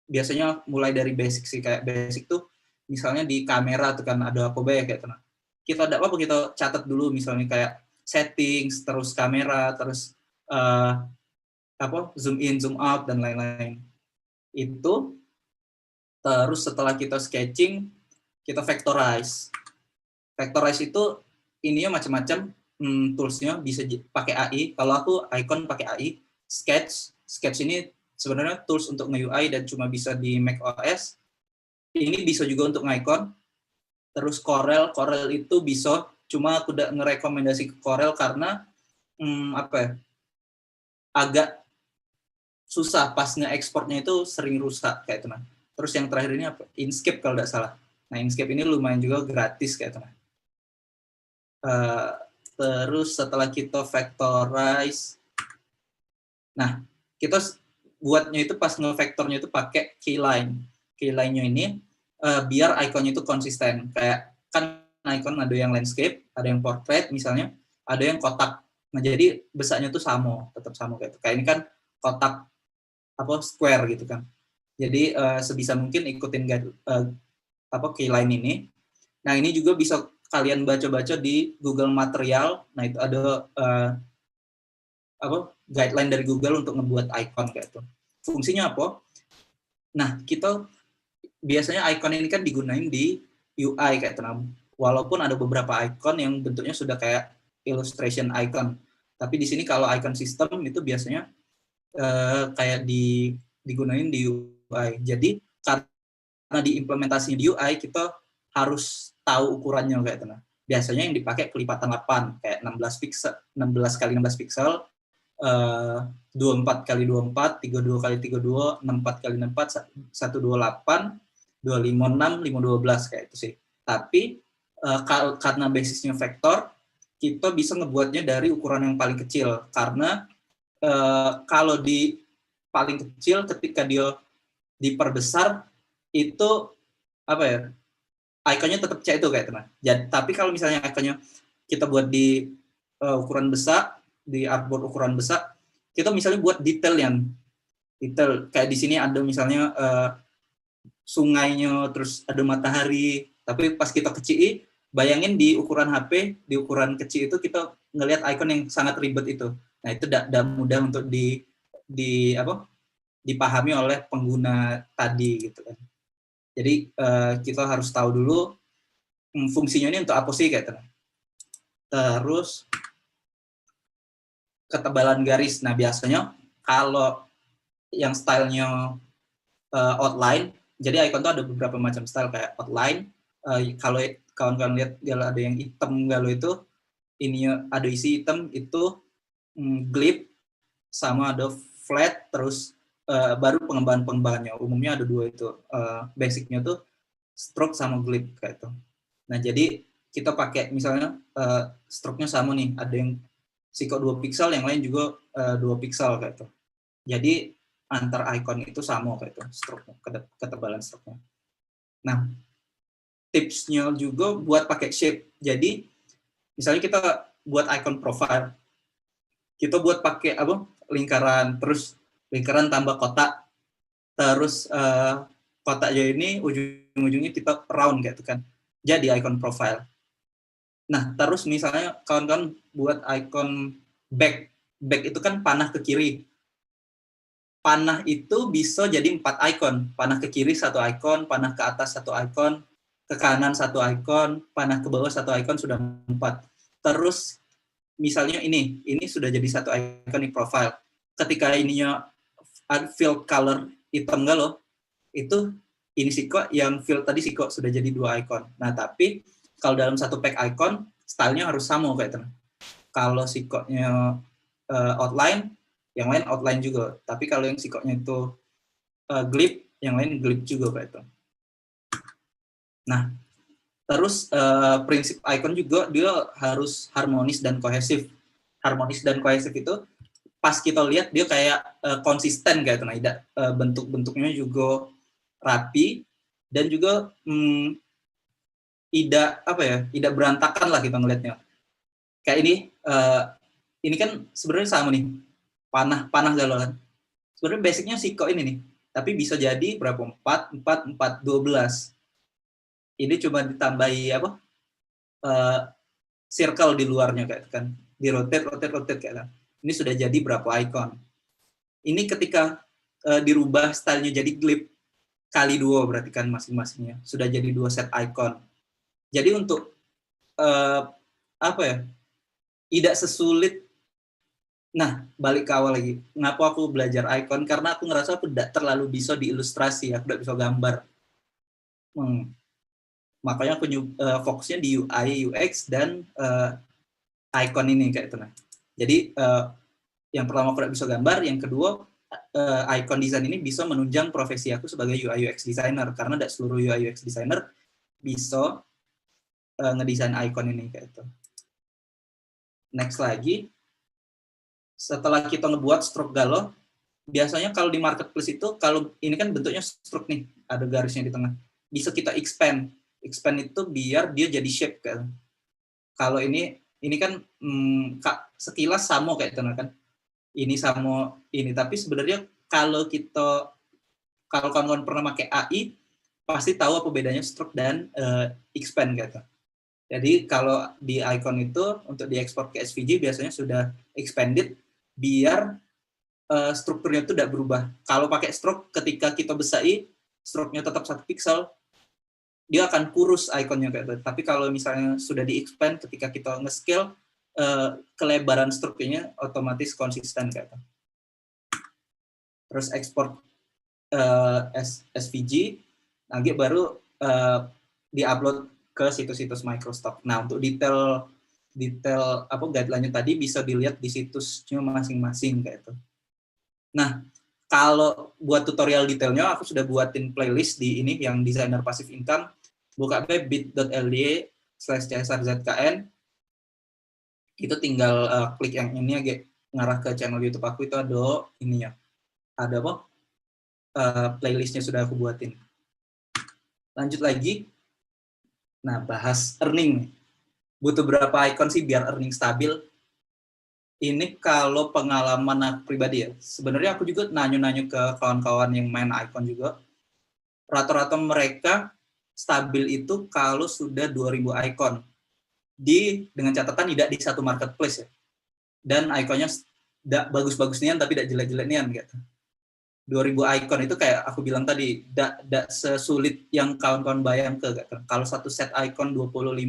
biasanya mulai dari basic sih, kayak basic tuh misalnya di kamera tuh kan ada apa banyak kayak nah, kita ada apa kita catat dulu, misalnya kayak settings, terus kamera, terus zoom in, zoom out, dan lain-lain. Itu terus setelah kita sketching, kita vectorize itu ininya macam-macam. Toolsnya bisa pakai AI. Kalau aku icon pakai AI. Sketch ini sebenarnya tools untuk nge-UI dan cuma bisa di Mac OS. Ini bisa juga untuk nge-icon. Terus Corel itu bisa, cuma aku udah ngerekomendasi ke Corel karena agak susah pas nge-exportnya itu sering rusak kayak itu. Nah. Terus yang terakhir ini apa? Inkscape kalau tidak salah. Nah, Inkscape ini lumayan juga gratis kayak itu. Nah. Terus setelah kita vectorize, nah kita buatnya itu pas nge-vectornya itu pakai keyline. Keyline-nya ini biar ikonnya itu konsisten. Kayak kan icon ada yang landscape, ada yang portrait misalnya, ada yang kotak. Nah jadi besarnya tuh tetap sama kayak itu. Kayak ini kan kotak square gitu kan. Jadi sebisa mungkin ikutin keyline ini. Nah ini juga bisa kalian baca-baca di Google Material. Nah itu ada guideline dari Google untuk ngebuat icon kayak itu. Fungsinya apa? Nah kita biasanya icon ini kan digunain di UI kayak itu. Walaupun ada beberapa icon yang bentuknya sudah kayak illustration icon, tapi di sini kalau icon system itu biasanya kayak digunain di UI. Jadi karena diimplementasinya di UI kita harus tahu ukurannya kayak itu. Biasanya yang dipakai kelipatan 8 kayak 16 pixel, 16 kali 16 pixel, 24 kali 24, 32 kali 32, 64 kali 64, 128, 256, 512 kayak itu sih. Tapi karena basisnya vektor, kita bisa ngebuatnya dari ukuran yang paling kecil karena kalau di paling kecil ketika dia diperbesar itu ikonnya tetap C itu kayak tenang. Tapi kalau misalnya ikonnya kita buat di ukuran besar, di artboard ukuran besar, kita misalnya buat detail kayak di sini ada misalnya sungainya, terus ada matahari, tapi pas kita kecil, bayangin di ukuran HP, di ukuran kecil itu kita ngelihat icon yang sangat ribet itu. Nah itu tidak mudah untuk dipahami oleh pengguna tadi gitu kan. Jadi kita harus tahu dulu fungsinya ini untuk apa sih kayak gitu. Terus ketebalan garis. Nah biasanya kalau yang stylenya outline, jadi icon itu ada beberapa macam style kayak outline. Kalau kawan-kawan lihat kalau ada yang hitam galau itu, ini ada isi hitam itu glip, sama ada flat, terus baru pengembangan-pengembangannya. Umumnya ada dua itu. Basicnya tuh stroke sama glip kayak itu. Nah jadi kita pakai misalnya stroke-nya sama nih, ada yang siko 2 pixel, yang lain juga 2 pixel kayak itu. Jadi antar icon itu sama kayak itu stroke-nya, ketebalan stroke-nya. Nah, tipsnya juga buat pakai shape. Jadi misalnya kita buat icon profile, kita buat pakai lingkaran, terus lingkaran tambah kotak, terus kotaknya ini ujung-ujungnya kita round kayak itu kan. jadi icon profile. Nah, terus misalnya kawan-kawan buat icon back. Back itu kan panah ke kiri. Panah itu bisa jadi 4 icon. Panah ke kiri 1 icon, panah ke atas 1 icon, ke kanan 1 icon, panah ke bawah 1 icon, sudah 4. Terus misalnya ini sudah jadi 1 iconic profile. Ketika ininya fill color hitam nggak loh, itu ini siko yang fill tadi siko sudah jadi 2 icon. Nah, tapi kalau dalam satu pack icon, stylenya harus sama kayak itu. Kalau sikonya outline, yang lain outline juga. Tapi kalau yang sikonya itu glip, yang lain glip juga kayak itu. Nah, terus prinsip icon juga dia harus harmonis dan kohesif. Harmonis dan kohesif itu pas kita lihat dia kayak konsisten kayak itu. Nah, bentuk-bentuknya juga rapi dan juga tidak berantakan lah kita ngelihatnya. Kayak ini kan sebenarnya sama nih, panah galau kan. Sebenarnya basicnya siko ini nih, tapi bisa jadi berapa 4, 12. Ini cuma ditambahi circle di luarnya kayak kan, di rotate kayak kan. Ini sudah jadi berapa icon. Ini ketika dirubah stylenya jadi glip kali 2 berarti kan masing-masingnya sudah jadi 2 set icon. Jadi untuk tidak sesulit. Nah, balik ke awal lagi. Ngapa aku belajar icon? Karena aku ngerasa aku tidak terlalu bisa diilustrasi, aku tidak bisa gambar. Makanya aku fokusnya di UI, UX, dan icon ini kayak itu. Nah. Jadi yang pertama aku tidak bisa gambar, yang kedua icon design ini bisa menunjang profesi aku sebagai UI UX designer, karena tidak seluruh UI UX designer bisa ngedesain icon ini kayak itu. Next lagi. Setelah kita ngebuat stroke galau, biasanya kalau di marketplace itu, kalau ini kan bentuknya stroke nih, ada garisnya di tengah, bisa kita expand. Expand itu biar dia jadi shape kan. Kalau ini kan sekilas sama kayak itu kan. Ini sama ini, tapi sebenarnya kalau kawan-kawan pernah pakai AI, pasti tahu apa bedanya stroke dan expand gitu. Jadi kalau di icon itu untuk diekspor ke SVG biasanya sudah expanded biar strukturnya itu tidak berubah. Kalau pakai stroke, ketika kita besai, stroke-nya tetap 1 pixel, dia akan kurus ikonnya kayak itu. Tapi kalau misalnya sudah di-expand, ketika kita nge-scale, kelebaran strukturnya otomatis konsisten kayak itu. Terus ekspor SVG, nanti baru di-upload ke situs-situs Microsoft. Nah, untuk detail guideline-nya tadi bisa dilihat di situsnya masing-masing kayak itu. Nah, kalau buat tutorial detailnya aku sudah buatin playlist di ini yang designer passive income. Buka bit.ly/csarzkn. Itu tinggal klik yang ini aja ngarah ke channel YouTube aku, itu ada ininya. Ada playlistnya sudah aku buatin. Lanjut lagi. Nah, bahas earning. Butuh berapa icon sih biar earning stabil? Ini kalau pengalaman aku pribadi ya. Sebenarnya aku juga nanya-nanya ke kawan-kawan yang main icon juga. Rata-rata mereka stabil itu kalau sudah 2000 icon. Dengan catatan tidak di satu marketplace ya. Dan iconnya tidak bagus-bagusnya tapi tidak jelek-jeleknya gitu. 2000 icon itu kayak aku bilang tadi, tidak sesulit yang kawan-kawan bayangkan. Kalau satu set icon 25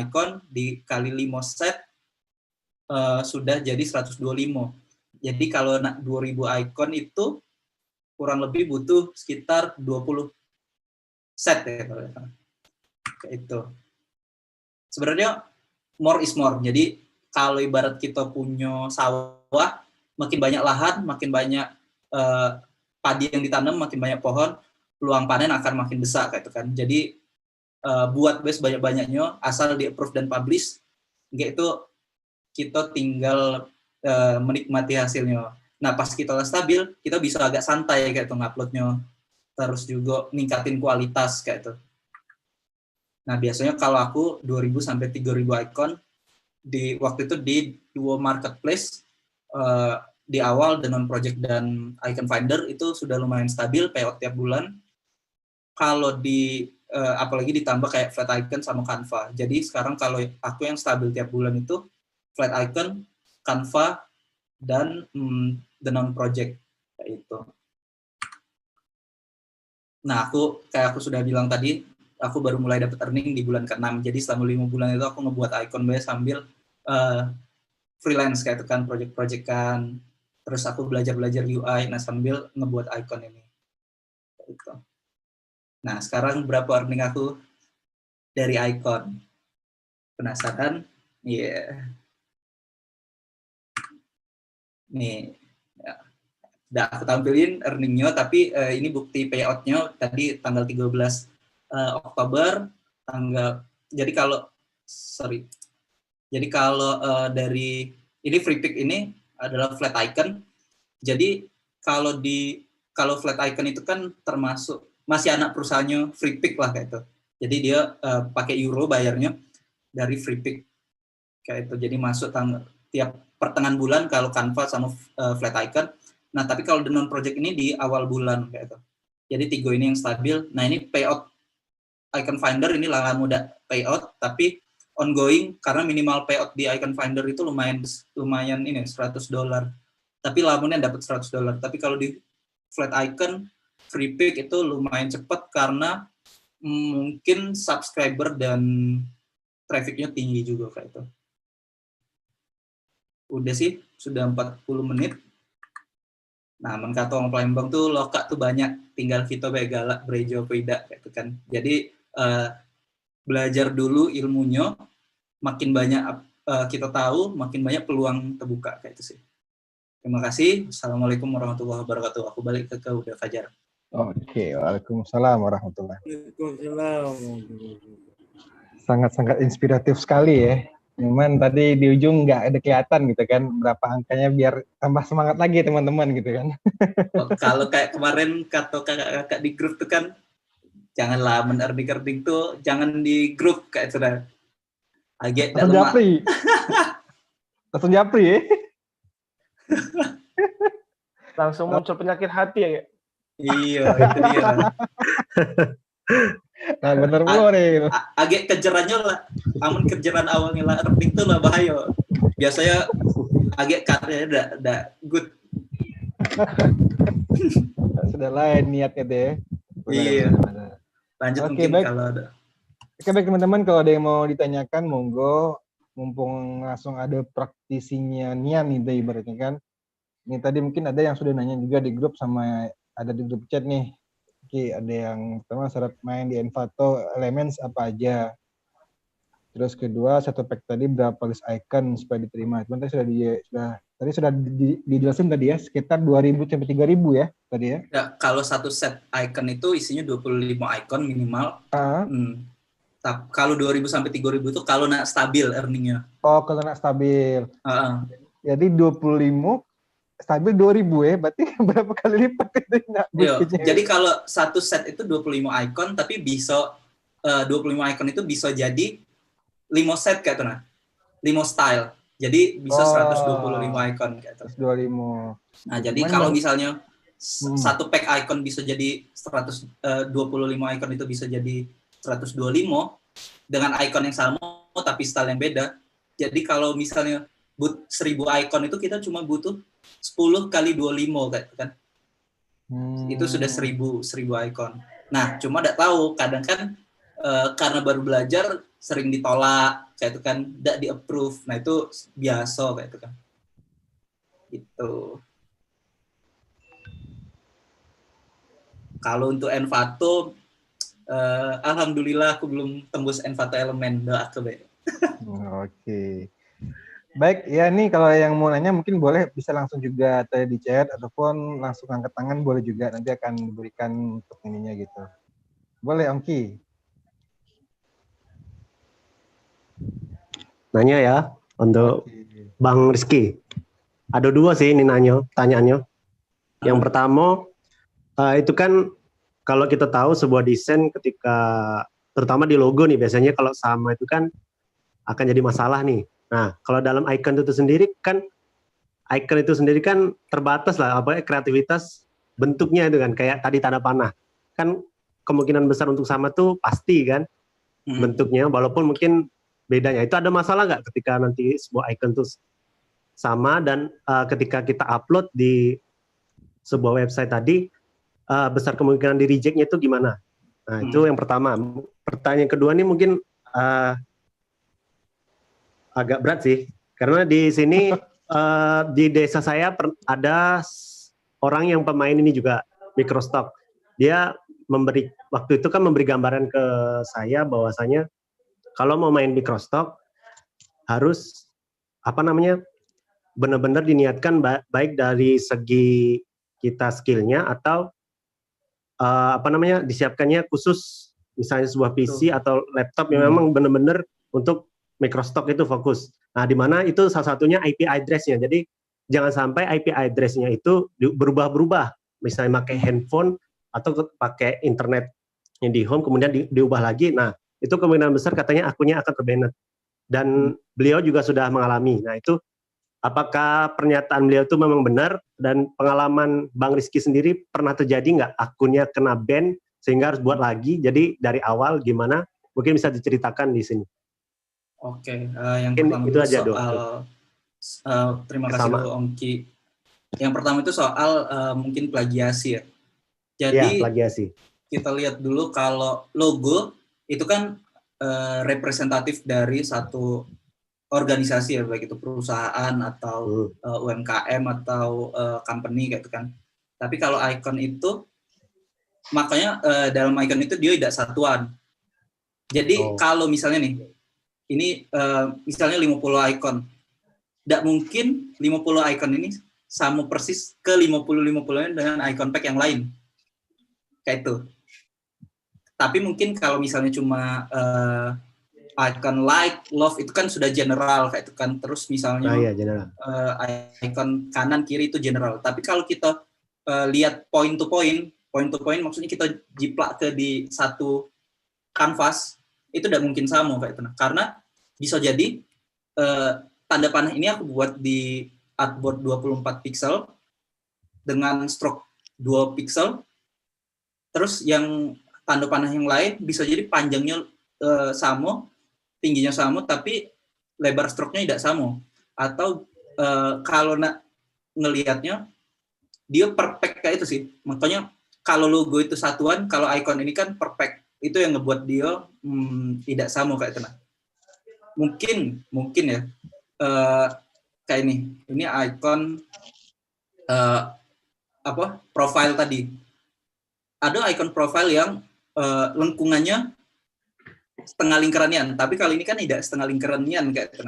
icon dikali 5 set sudah jadi 125. Jadi kalau 2000 icon itu kurang lebih butuh sekitar 20 set ya. Kayak itu. Sebenarnya more is more. Jadi kalau ibarat kita punya sawah, makin banyak lahan, makin banyak padi yang ditanam, makin banyak pohon, peluang panen akan makin besar kayak itu kan. Jadi buat base banyak-banyaknya, asal di-approve dan publish, itu kita tinggal menikmati hasilnya. Nah, pas kita stabil, kita bisa agak santai kayak itu nguploadnya, terus juga ningkatin kualitas kayak itu. Nah, biasanya kalau aku 2000 sampai 3000 icon di waktu itu di 2 marketplace di awal dengan project dan icon finder itu sudah lumayan stabil payout tiap bulan. Kalau di apalagi ditambah kayak flat icon sama Canva. Jadi sekarang kalau aku yang stabil tiap bulan itu flat icon, Canva, dan the non project kayak itu. Nah, kayak aku sudah bilang tadi, aku baru mulai dapat earning di bulan ke-6. Jadi selama 5 bulan itu aku ngebuat icon sambil freelance kayak itu kan, project-project kan. Terus aku belajar UI, nah sambil ngebuat icon ini. Gitu. Nah, sekarang berapa earning aku dari icon? Penasaran? Iya. Yeah. Nih, ya. Udah aku tampilin earningnya, tapi ini bukti payout-nya tadi tanggal 13 Oktober, jadi kalau dari ini free pick ini adalah flat icon. Jadi kalau flat icon itu kan termasuk masih anak perusahaannya free pick lah kayak itu. Jadi dia pakai euro bayarnya dari free pick kayak itu. Jadi masuk tiap pertengahan bulan kalau Canva sama flat icon. Nah, tapi kalau the non project ini di awal bulan kayak itu. Jadi 3 ini yang stabil. Nah, ini payout Icon Finder ini lama muda payout, tapi ongoing karena minimal payout di Icon Finder itu lumayan ini $100. Tapi lamunnya dapat $100. Tapi kalau di flat icon free pick itu lumayan cepat karena mungkin subscriber dan trafficnya tinggi juga kayak itu. Udah sih, sudah 40 menit. Nah, menkatong Palembang tuh lokak tuh banyak, tinggal kita begala brejo beda gitu kan. Jadi belajar dulu ilmunya, makin banyak kita tahu, makin banyak peluang terbuka kayak itu sih. Terima kasih. Assalamualaikum warahmatullahi wabarakatuh. Aku balik ke udah Fajar. Oke, waalaikumsalam warahmatullahi. Waalaikumsalam. Sangat-sangat inspiratif sekali ya. Cuman tadi di ujung nggak ada kelihatan gitu kan berapa angkanya biar tambah semangat lagi teman-teman gitu kan. Kalau kayak kemarin kata kakak-kakak di grup tuh kan, janganlah men-earning tuh jangan di grup kayak sudah. Agak langsung japri. Langsung japri ya. Langsung muncul penyakit hati ya. Iya, itu dia. Nah, bener mulu nih. Agak kejerannya lah. Amun kejeran awalnya lah earning tuh lah bahaya. Biasanya agak katanya udah good. Sudah lain niatnya deh. Iya. Lanjut Oke, mungkin baik. kalau ada. Oke, baik teman-teman, kalau ada yang mau ditanyakan monggo, mumpung langsung ada praktisinya Nian nih ibaratnya kan. Ini tadi mungkin ada yang sudah nanya juga di grup sama ada di grup chat nih. Oke, ada yang pertama syarat main di Envato Elements apa aja. Terus kedua, satu pack tadi berapa list icon supaya diterima. Cuman tadi sudah dijelasin tadi ya, sekitar 2.000 sampai 3.000 ya tadi ya. Ya, kalau satu set icon itu isinya 25 icon minimal. Kalau 2.000 sampai 3.000 itu kalau nak stabil earningnya. Oh, kalau nak stabil. Jadi 25 stabil 2.000 ya, berarti berapa kali lipat itu? Jadi kalau satu set itu 25 icon, tapi bisa 25 icon itu bisa jadi 5 set kayak itu nah. 5 style. Jadi bisa 125 icon kayak itu. 125. Nah, jadi kalau misalnya satu pack icon bisa jadi 125 icon itu bisa jadi 125 dengan icon yang sama tapi style yang beda. Jadi kalau misalnya 1.000 icon itu kita cuma butuh 10 kali 25 kayak kan. Itu sudah 1.000 icon. Nah, cuma enggak tahu kadang kan karena baru belajar sering ditolak kayak itu kan, enggak di-approve. Nah, itu biasa kayak itu kan. Itu. Kalau untuk Envato alhamdulillah aku belum tembus Envato elemen, doa aku baik. Oke. Baik, ya nih kalau yang mau nanya mungkin boleh bisa langsung juga tadi di chat ataupun langsung angkat tangan boleh juga, nanti akan diberikan untuk ininya gitu. Boleh Om Ki? Nanya ya untuk Bang Rizky. Ada 2 sih ini tanyaannya. Yang pertama itu kan kalau kita tahu sebuah desain ketika terutama di logo nih biasanya kalau sama itu kan akan jadi masalah nih. Nah, kalau dalam icon itu sendiri kan terbatas lah kreativitas bentuknya itu kan kayak tadi tanda panah. Kan kemungkinan besar untuk sama tuh pasti kan bentuknya, walaupun mungkin bedanya. Itu ada masalah nggak ketika nanti sebuah icon tuh sama dan ketika kita upload di sebuah website tadi, besar kemungkinan di reject-nya itu gimana? Nah, itu yang pertama. Pertanyaan kedua nih mungkin agak berat sih, karena di sini di desa saya ada orang yang pemain ini juga microstock. Dia waktu itu kan memberi gambaran ke saya bahwasanya kalau mau main microstock harus benar-benar diniatkan baik dari segi kita skillnya atau disiapkannya khusus, misalnya sebuah PC atau laptop yang memang benar-benar untuk microstock itu fokus. Nah, di mana itu salah satunya IP address-nya. Jadi jangan sampai IP address-nya itu berubah-berubah. Misalnya pakai handphone atau pakai internet yang di home kemudian diubah lagi. Nah, itu kemungkinan besar katanya akunnya akan terbanned. Dan beliau juga sudah mengalami. Nah, itu apakah pernyataan beliau itu memang benar, dan pengalaman Bang Rizky sendiri pernah terjadi nggak akunnya kena ban sehingga harus buat lagi? Jadi dari awal gimana? Mungkin bisa diceritakan di sini. Oke, yang mungkin pertama itu itu aja soal terima kasih dulu Om Ki. Yang pertama itu soal mungkin plagiasi ya. Jadi plagiasi. Kita lihat dulu kalau logo itu kan representatif dari satu organisasi ya, baik itu perusahaan atau UMKM atau company gitu kan. Tapi kalau icon itu makanya dalam icon itu dia tidak satuan. Jadi kalau misalnya nih ini misalnya 50 icon. Tidak mungkin 50 icon ini sama persis ke 50-50 dengan icon pack yang lain. Kayak itu. Tapi mungkin kalau misalnya cuma icon like, love itu kan sudah general kayak itu kan. Terus misalnya icon kanan kiri itu general. Tapi kalau kita lihat point to point maksudnya kita jiplak ke di satu kanvas, itu tidak mungkin sama kayak itu. Karena bisa jadi tanda panah ini aku buat di artboard 24 pixel dengan stroke 2 pixel. Terus yang tanda panah yang lain bisa jadi panjangnya sama, tingginya sama, tapi lebar stroke-nya tidak sama. Atau kalau ngelihatnya dia perfect kayak itu sih. Makanya kalau logo itu satuan, kalau icon ini kan perfect. Itu yang ngebuat dia tidak sama kayak itu. Mungkin ya kayak ini icon profile tadi. Ada icon profile yang lengkungannya setengah lingkaranian, tapi kali ini kan tidak setengah lingkaranian kayak itu.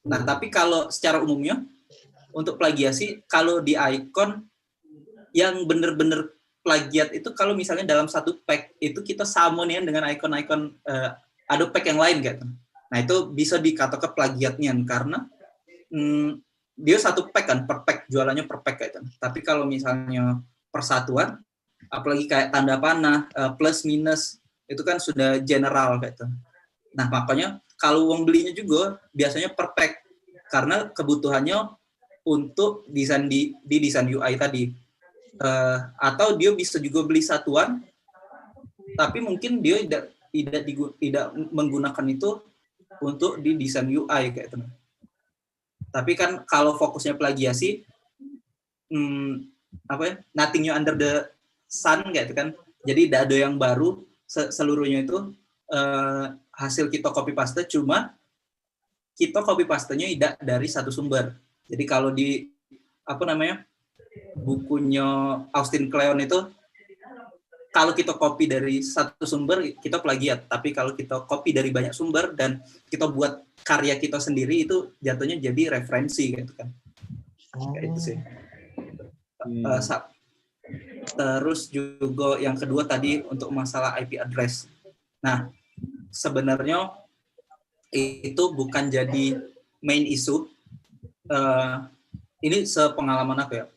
Nah, tapi kalau secara umumnya untuk plagiasi, kalau di icon yang benar-benar plagiat itu kalau misalnya dalam satu pack itu kita samain dengan icon-icon Adobe pack yang lain gitu. Nah, itu bisa dikatakan plagiatnya karena dia satu pack kan, per pack, jualannya per pack gitu. Tapi kalau misalnya persatuan, apalagi kayak tanda panah, plus minus, itu kan sudah general gitu. Nah, makanya kalau uang belinya juga biasanya per pack karena kebutuhannya untuk desain di desain UI tadi. Atau dia bisa juga beli satuan, tapi mungkin dia tidak menggunakan itu untuk di desain UI kayak itu. Tapi kan kalau fokusnya plagiasi, nothing new under the sun kayak itu kan. Jadi tidak ada yang baru, seluruhnya itu hasil kita copy paste, cuma kita copy pastenya tidak dari satu sumber. Jadi kalau di bukunya Austin Kleon itu, kalau kita copy dari satu sumber kita plagiat, tapi kalau kita copy dari banyak sumber dan kita buat karya kita sendiri itu jatuhnya jadi referensi gitu kan. Kayak itu sih. Terus juga yang kedua tadi untuk masalah IP address. Nah, sebenarnya itu bukan jadi main issue. Ini sepengalaman aku ya.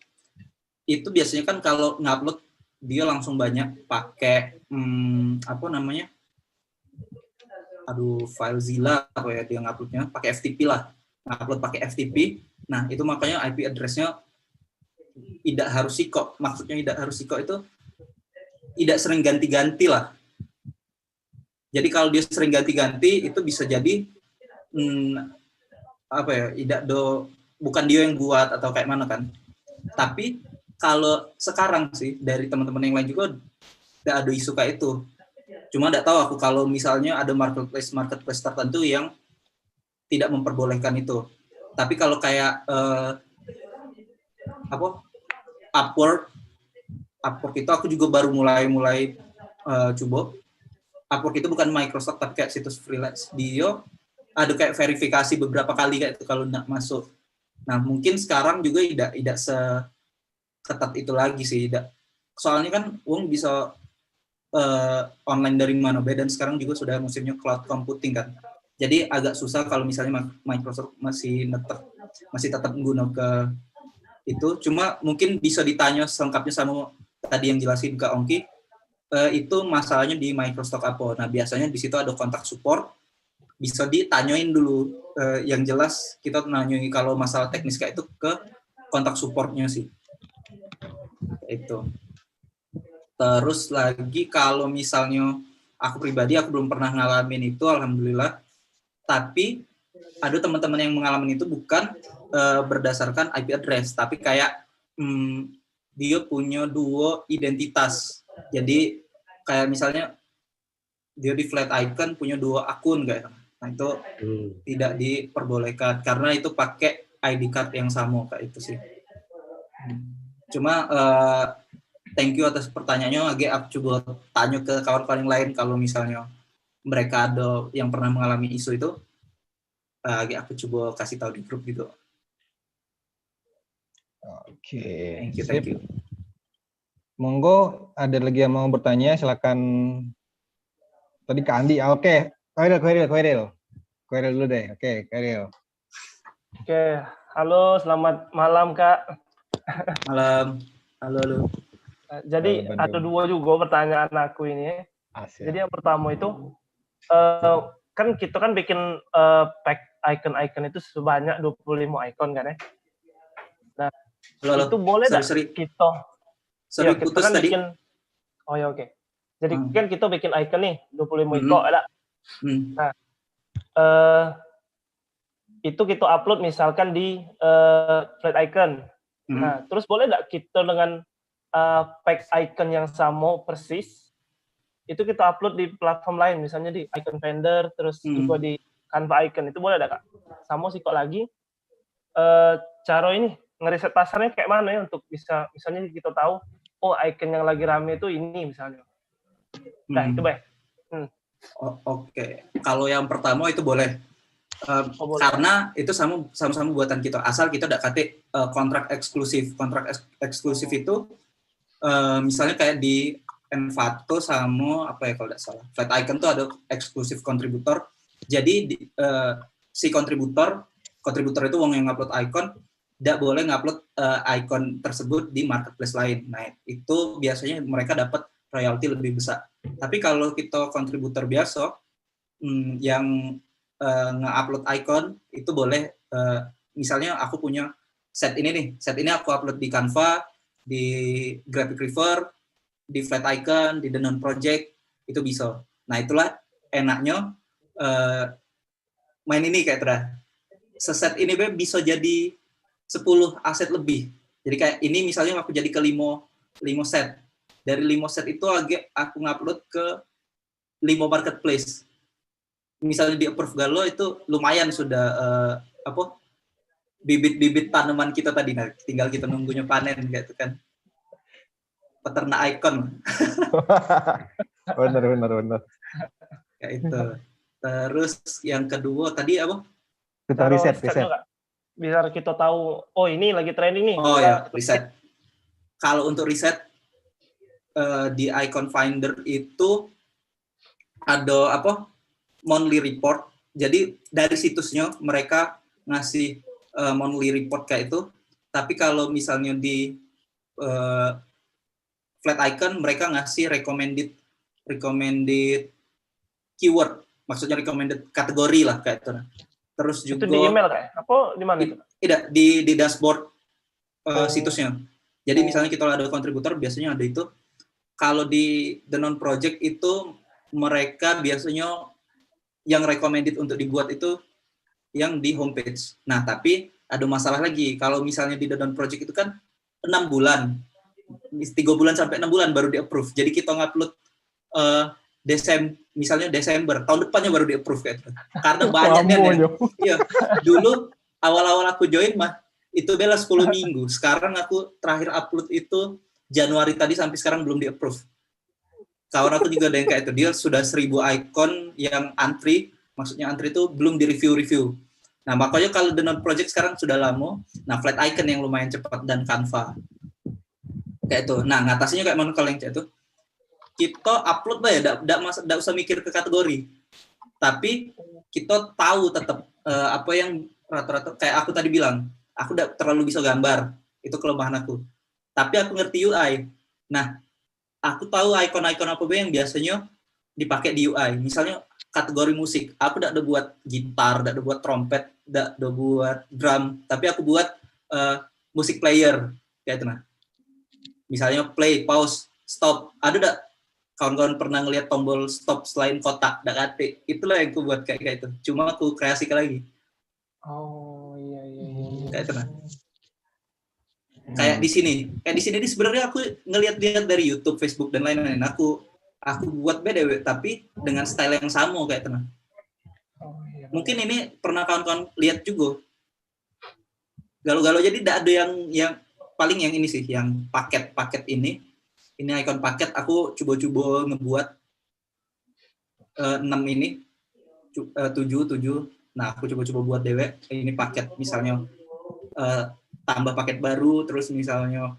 Itu biasanya kan kalau ngupload dia langsung banyak pakai FileZilla apa ya dia nguploadnya pakai FTP lah, ngupload pakai FTP. Nah, itu makanya IP address-nya tidak harus SIKO. Maksudnya tidak harus SIKO itu tidak sering ganti-ganti lah. Jadi kalau dia sering ganti-ganti itu bisa jadi apa ya, bukan dia yang buat atau kayak mana kan. Tapi kalau sekarang sih dari teman-teman yang lain juga tidak ada isu kayak itu. Cuma tidak tahu aku kalau misalnya ada marketplace tertentu yang tidak memperbolehkan itu. Tapi kalau kayak Upwork itu aku juga baru mulai coba. Upwork itu bukan Microsoft tapi kayak situs freelance. Dia ada kayak verifikasi beberapa kali kayak itu kalau nak masuk. Nah mungkin sekarang juga tidak seketat itu lagi sih. Soalnya kan uang bisa online dari mana be, dan sekarang juga sudah musimnya cloud computing kan. Jadi agak susah kalau misalnya Microsoft masih tetap menggunakan ke itu. Cuma mungkin bisa ditanya selengkapnya sama tadi yang jelasin ke Ongki. Itu masalahnya di Microsoft apa. Nah biasanya di situ ada kontak support, bisa ditanyain dulu. Yang jelas kita nanyain kalau masalah teknis kayak itu ke kontak supportnya sih. Itu. Terus lagi kalau misalnya aku pribadi aku belum pernah ngalamin itu, alhamdulillah. Tapi ada teman-teman yang mengalami itu bukan berdasarkan IP address, tapi kayak dia punya 2 identitas. Jadi kayak misalnya dia di Flat Icon punya 2 akun kayak. Nah itu tidak diperbolehkan karena itu pakai ID card yang sama kayak itu sih. Cuma thank you atas pertanyaannya. Aku coba tanya ke kawan-kawan yang lain kalau misalnya mereka ada yang pernah mengalami isu itu. Aku coba kasih tahu di grup gitu. Oke. Thank you. Monggo, ada lagi yang mau bertanya, silakan. Tadi Kak Andi, oke. Koiril dulu deh. Oke, Koiril. Oke, halo, selamat malam Kak. Malam. Halo. Jadi ada 2 juga pertanyaan aku ini. Asya. Jadi yang pertama itu kan kita kan bikin pack icon itu sebanyak 25 icon kan ya. Nah, Halo. itu boleh enggak kita putus kan tadi. bikin. Oh ya oke. Jadi kan kita bikin icon nih 25 icon ada. Nah, itu kita upload misalkan di Flat Icon. Nah, terus boleh enggak kita dengan pack icon yang sama persis itu kita upload di platform lain, misalnya di Icon Vendor, terus juga di Canva Icon, itu boleh enggak Kak? Sama sih kok lagi cara ini ngeriset pasarnya kayak mana ya untuk bisa misalnya kita tahu oh icon yang lagi rame itu ini misalnya. Nah, itu baik. Oke. Kalau yang pertama itu boleh. Karena itu sama-sama buatan kita. Asal kita udah kate kontrak eksklusif. Kontrak eksklusif itu misalnya kayak di Envato sama apa ya kalau tidak salah. Flat Icon tuh ada eksklusif kontributor. Jadi si kontributor itu uang yang ngupload icon tidak boleh ngupload icon tersebut di marketplace lain. Nah, itu biasanya mereka dapat royalti lebih besar. Tapi kalau kita kontributor biasa yang nge-upload icon itu boleh, misalnya aku punya set ini aku upload di Canva, di Graphic River, di Flat Icon, di The Non Project, itu bisa. Nah itulah enaknya main ini kayak terah. Seset ini bisa jadi 10 aset lebih. Jadi kayak ini misalnya aku jadi ke 5 set. Dari 5 set itu aku ngupload ke 5 marketplace. Misalnya di Approve Galo itu lumayan sudah bibit-bibit tanaman kita tadi. Nah, tinggal kita nunggunya panen gitu kan. Peternak icon. Benar. Ya itu. Terus yang kedua tadi apa? Kita riset. Biar kita tahu, oh ini lagi trending nih. Oh ya, riset. Kalau untuk riset di Icon Finder itu ada monthly report. Jadi dari situsnya mereka ngasih monthly report kayak itu. Tapi kalau misalnya di Flat Icon mereka ngasih recommended keyword, maksudnya recommended kategori lah kayak itu. Terus juga itu di email kayak apa di mana itu? Tidak, di dashboard situsnya. Jadi misalnya kita ada kontributor biasanya ada itu. kalau di The Non Project itu mereka biasanya yang recommended untuk dibuat itu yang di homepage. Nah, tapi ada masalah lagi. Kalau misalnya di The Non Project itu kan 6 bulan. 3 bulan sampai 6 bulan baru di-approve. Jadi kita ngupload misalnya Desember, tahun depannya baru di-approve kayak itu. Karena banyak ya. Iya. Dulu awal-awal aku join mah itu bela 10 minggu. Sekarang aku terakhir upload itu Januari tadi sampai sekarang belum di-approve. Kawan aku juga ada yang kayak itu. Dia sudah 1000 icon yang antri, maksudnya antri itu belum di-review. Nah, makanya kalau The Non Project sekarang sudah lama, nah flat icon yang lumayan cepat dan Canva. Kayak itu. Nah, ngatasinya kayak mana kalau yang kayak itu? Kita upload lah ya, enggak usah mikir ke kategori. Tapi kita tahu tetap apa yang rata-rata kayak aku tadi bilang, aku enggak terlalu bisa gambar. Itu kelemahan aku. Tapi aku ngerti UI. Nah, aku tahu icon-icon apa yang biasanya dipakai di UI. Misalnya kategori musik. Aku enggak ada buat gitar, enggak ada buat trompet, enggak ada buat drum, tapi aku buat musik player kayak itu nah. Misalnya play, pause, stop. Ada enggak kawan-kawan pernah ngelihat tombol stop selain kotak, enggak kate? Itulah yang aku buat kayak itu. Cuma aku kreasikan lagi. Oh, iya. Kayak itu nah. Kayak di sini sebenarnya aku ngelihat-lihat dari YouTube, Facebook dan lain-lain. Aku buat beda tapi dengan style yang sama kayak tenang. Mungkin ini pernah kawan-kawan lihat juga. Galau-galau jadi tidak ada yang paling yang ini sih, yang paket ini icon paket. Aku coba-coba ngebuat 6 ini 7. Nah, aku coba-coba buat dewek ini paket misalnya tambah paket baru, terus misalnya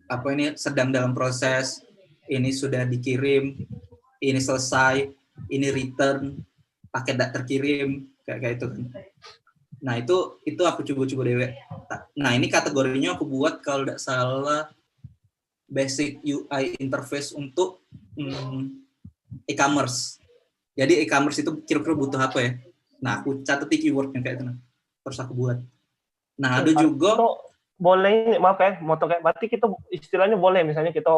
apa ini sedang dalam proses, ini sudah dikirim, ini selesai, ini return, paket tidak terkirim, kayak itu. Nah itu aku coba-coba dewek. Nah ini kategorinya aku buat kalau tidak salah basic UI interface untuk e-commerce. Jadi e-commerce itu kira-kira butuh apa ya? Nah aku catat keywordnya kayak itu, terus aku buat. Nah, ada juga boleh, maaf ya, motong kayak berarti kita istilahnya boleh misalnya kita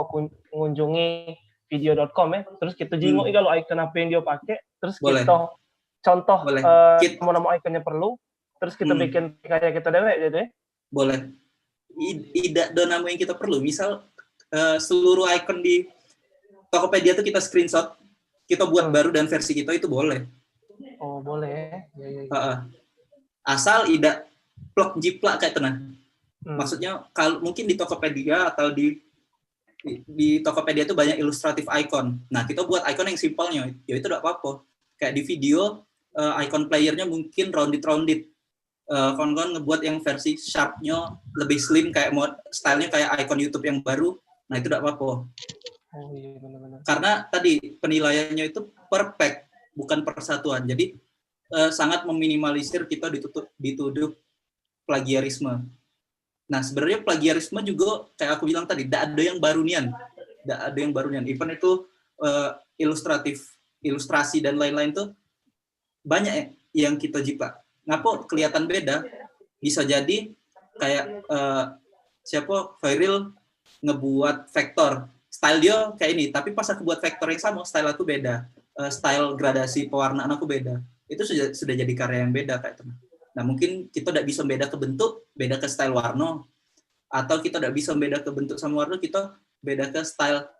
mengunjungi video.com ya, terus kita jingok kalau icon apa yang dia pakai, terus boleh. Kita contoh nama iconnya perlu, terus kita bikin kayak kita dewek gitu ya. Boleh. Tidak ada nama yang kita perlu. Misal seluruh icon di Tokopedia itu kita screenshot, kita buat baru dan versi kita itu boleh. Oh, boleh. Ya. Asal tidak plug jiplak kayak tenang. Maksudnya kalau mungkin di Tokopedia atau di Tokopedia itu banyak ilustratif icon. Nah, kita buat icon yang simpelnya, ya itu tidak apa-apa. Kayak di video icon playernya mungkin rounded. Kawan-kawan ngebuat yang versi sharp-nya lebih slim kayak stylenya kayak icon YouTube yang baru. Nah, itu tidak apa-apa. Oh iya, benar-benar. Karena tadi penilaiannya itu per pack, bukan per satuan. Jadi sangat meminimalisir kita dituduh plagiarisme. Nah, sebenarnya plagiarisme juga kayak aku bilang tadi, tidak ada yang barunian. Even itu ilustrasi dan lain-lain tuh banyak yang kita jiplak. Ngapa kelihatan beda? Bisa jadi kayak Viral ngebuat vektor. Style dia kayak ini, tapi pas aku buat vektor yang sama, style aku beda. Style gradasi pewarnaan aku beda. Itu sudah jadi karya yang beda kayak itu. Nah, mungkin kita tidak bisa beda ke bentuk, beda ke style warna, atau kita tidak bisa beda ke bentuk sama warna, kita beda ke style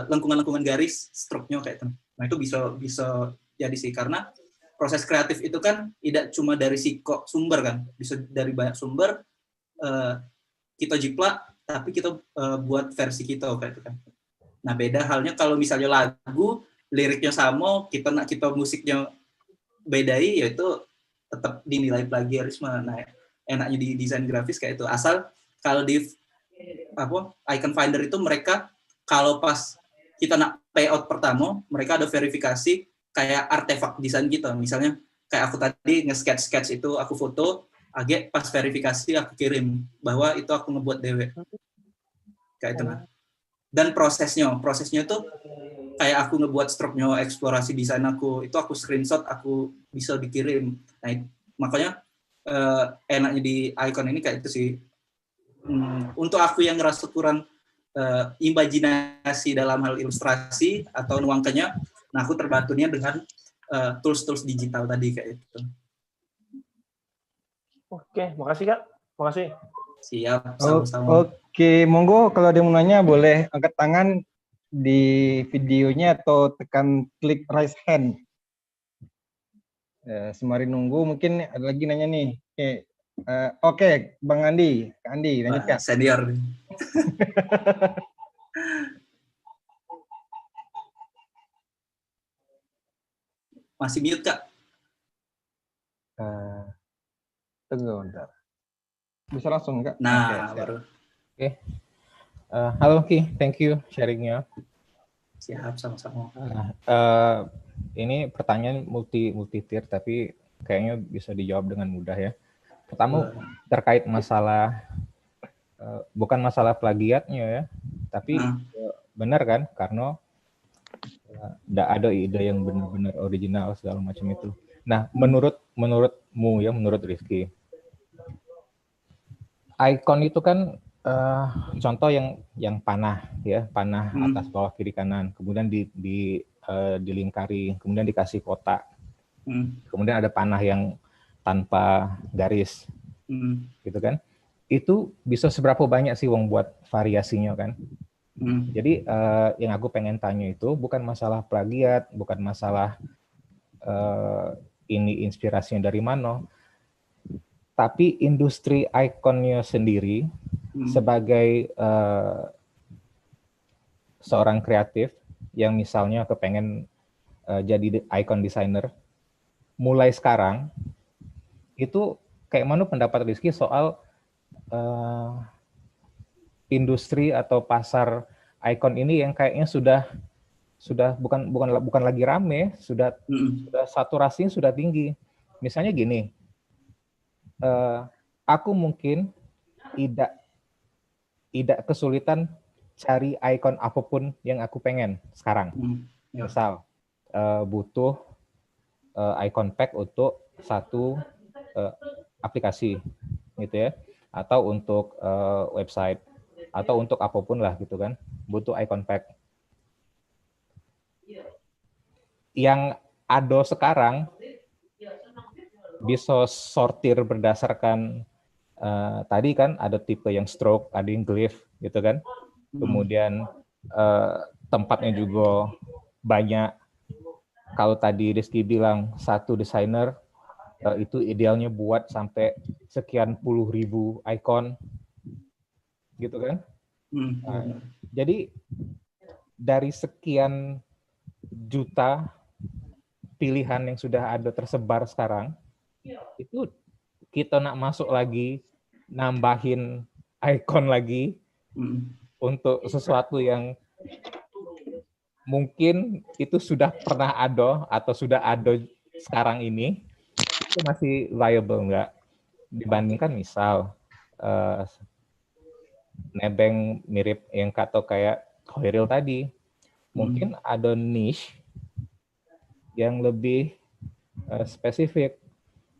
lengkungan-lengkungan garis, stroke-nya kayak itu. Nah, itu bisa jadi sih, karena proses kreatif itu kan tidak cuma dari sumber kan, bisa dari banyak sumber, kita jiplak, tapi kita buat versi kita kayak itu kan. Nah, beda halnya kalau misalnya lagu, liriknya sama, kita musiknya bedai, yaitu tetap dinilai plagiarisme. Nah, enaknya di desain grafis kayak itu. Asal kalau di icon finder itu mereka kalau pas kita nak payout pertama, mereka ada verifikasi kayak artefak desain kita. Misalnya kayak aku tadi nge-sketch itu aku foto, agak pas verifikasi aku kirim bahwa itu aku ngebuat dewe. Kayak itu nah. Dan prosesnya itu kayak aku ngebuat stroke-nya, eksplorasi desain aku, itu aku screenshot, aku bisa dikirim. Nah, makanya enaknya di icon ini kayak itu sih. Untuk aku yang ngerasa kurang imajinasi dalam hal ilustrasi atau nuankanya. Nah, aku terbantunya dengan tools-tools digital tadi kayak itu. Oke, makasih Kak. Makasih. Siap, sama-sama. Oke, monggo kalau ada yang mau nanya boleh angkat tangan di videonya atau tekan klik raise hand. Sembari nunggu, mungkin ada lagi nanya nih. Oke, Bang Andi. Kak Andi, lanjut Kak. Senior. Masih mute, Kak? Tunggu bentar. Bisa langsung, Kak? Nah, Oke, baru. Oke. Halo Ki, thank you sharingnya. Siap, sama-sama. Ini pertanyaan multi tier, tapi kayaknya bisa dijawab dengan mudah ya. Pertama terkait masalah, bukan masalah plagiatnya ya, tapi benar kan, karena tidak ada ide yang benar-benar original segala macam itu. Nah, menurutmu ya, menurut Rizky, icon itu kan contoh yang panah ya, panah atas bawah kiri kanan, kemudian dilingkari, kemudian dikasih kotak, kemudian ada panah yang tanpa garis, gitu kan? Itu bisa seberapa banyak sih wong buat variasinya kan? Jadi yang aku pengen tanya itu bukan masalah plagiat, bukan masalah ini inspirasinya dari mana, tapi industri ikonnya sendiri sebagai seorang kreatif yang misalnya kepengen jadi icon designer, mulai sekarang itu kayak mana pendapat Rizky soal industri atau pasar icon ini yang kayaknya sudah bukan lagi rame, sudah saturasinya sudah tinggi. Misalnya gini, aku mungkin tidak kesulitan cari icon apapun yang aku pengen sekarang. Misal butuh icon pack untuk satu aplikasi gitu ya, atau untuk website, atau untuk apapun lah gitu kan, butuh icon pack. Yang ada sekarang bisa sortir berdasarkan tadi kan ada tipe yang stroke, ada yang glyph gitu kan. Kemudian tempatnya juga banyak. Kalau tadi Rizky bilang satu desainer itu idealnya buat sampai sekian puluh ribu icon gitu kan. Nah, jadi dari sekian juta pilihan yang sudah ada tersebar sekarang, itu kita nak masuk lagi, nambahin icon lagi untuk sesuatu yang mungkin itu sudah pernah ada atau sudah ada sekarang ini, itu masih viable nggak? Dibandingkan misal nebeng mirip yang kata kayak Khairil tadi, mungkin ada niche yang lebih spesifik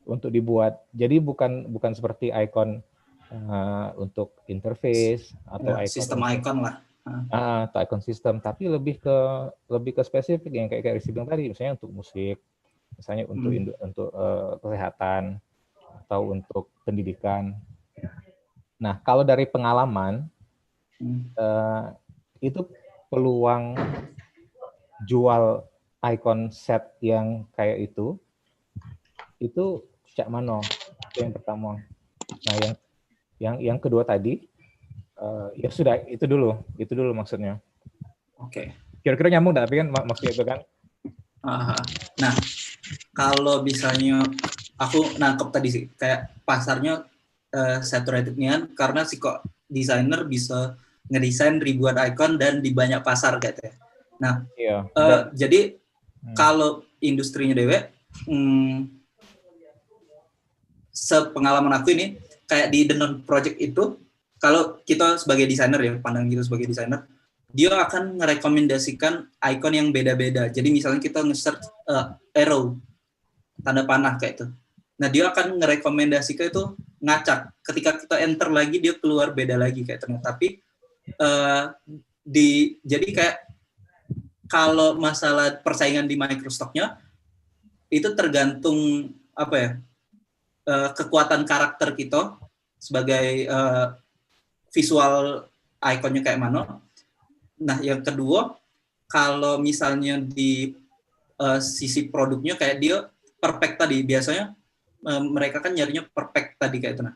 untuk dibuat. Jadi bukan seperti icon untuk interface atau ya, icon sistem icon lah. Atau icon sistem, tapi lebih ke spesifik yang kayak Rizky bilang tadi, misalnya untuk musik, misalnya untuk kesehatan atau untuk pendidikan. Nah, kalau dari pengalaman itu peluang jual icon set yang kayak itu cak mano? Itu yang pertama. Nah, yang kedua tadi ya sudah, itu dulu maksudnya. Oke. Kira-kira nyambung nggak? Tapi kan maksudnya itu kan. Nah, kalau misalnya aku nangkep tadi sih, kayak pasarnya saturated-nya karena si kok desainer bisa ngedesain ribuan icon dan di banyak pasar gitu ya. Nah, jadi kalau industrinya dewek, sepengalaman aku ini kayak di The Non Project itu, kalau kita sebagai desainer ya, pandang gitu sebagai desainer, dia akan merekomendasikan icon yang beda-beda. Jadi misalnya kita nge-search arrow, tanda panah kayak itu. Nah, dia akan merekomendasikan itu ngacak. Ketika kita enter lagi, dia keluar beda lagi kayak ternyata. Tapi jadi kayak kalau masalah persaingan di microstocknya itu tergantung apa ya, kekuatan karakter kita sebagai visual ikonnya kayak mana. Nah, yang kedua, kalau misalnya di sisi produknya kayak dia perfect tadi, biasanya mereka kan nyarinya perfect tadi kayak itu. Nah,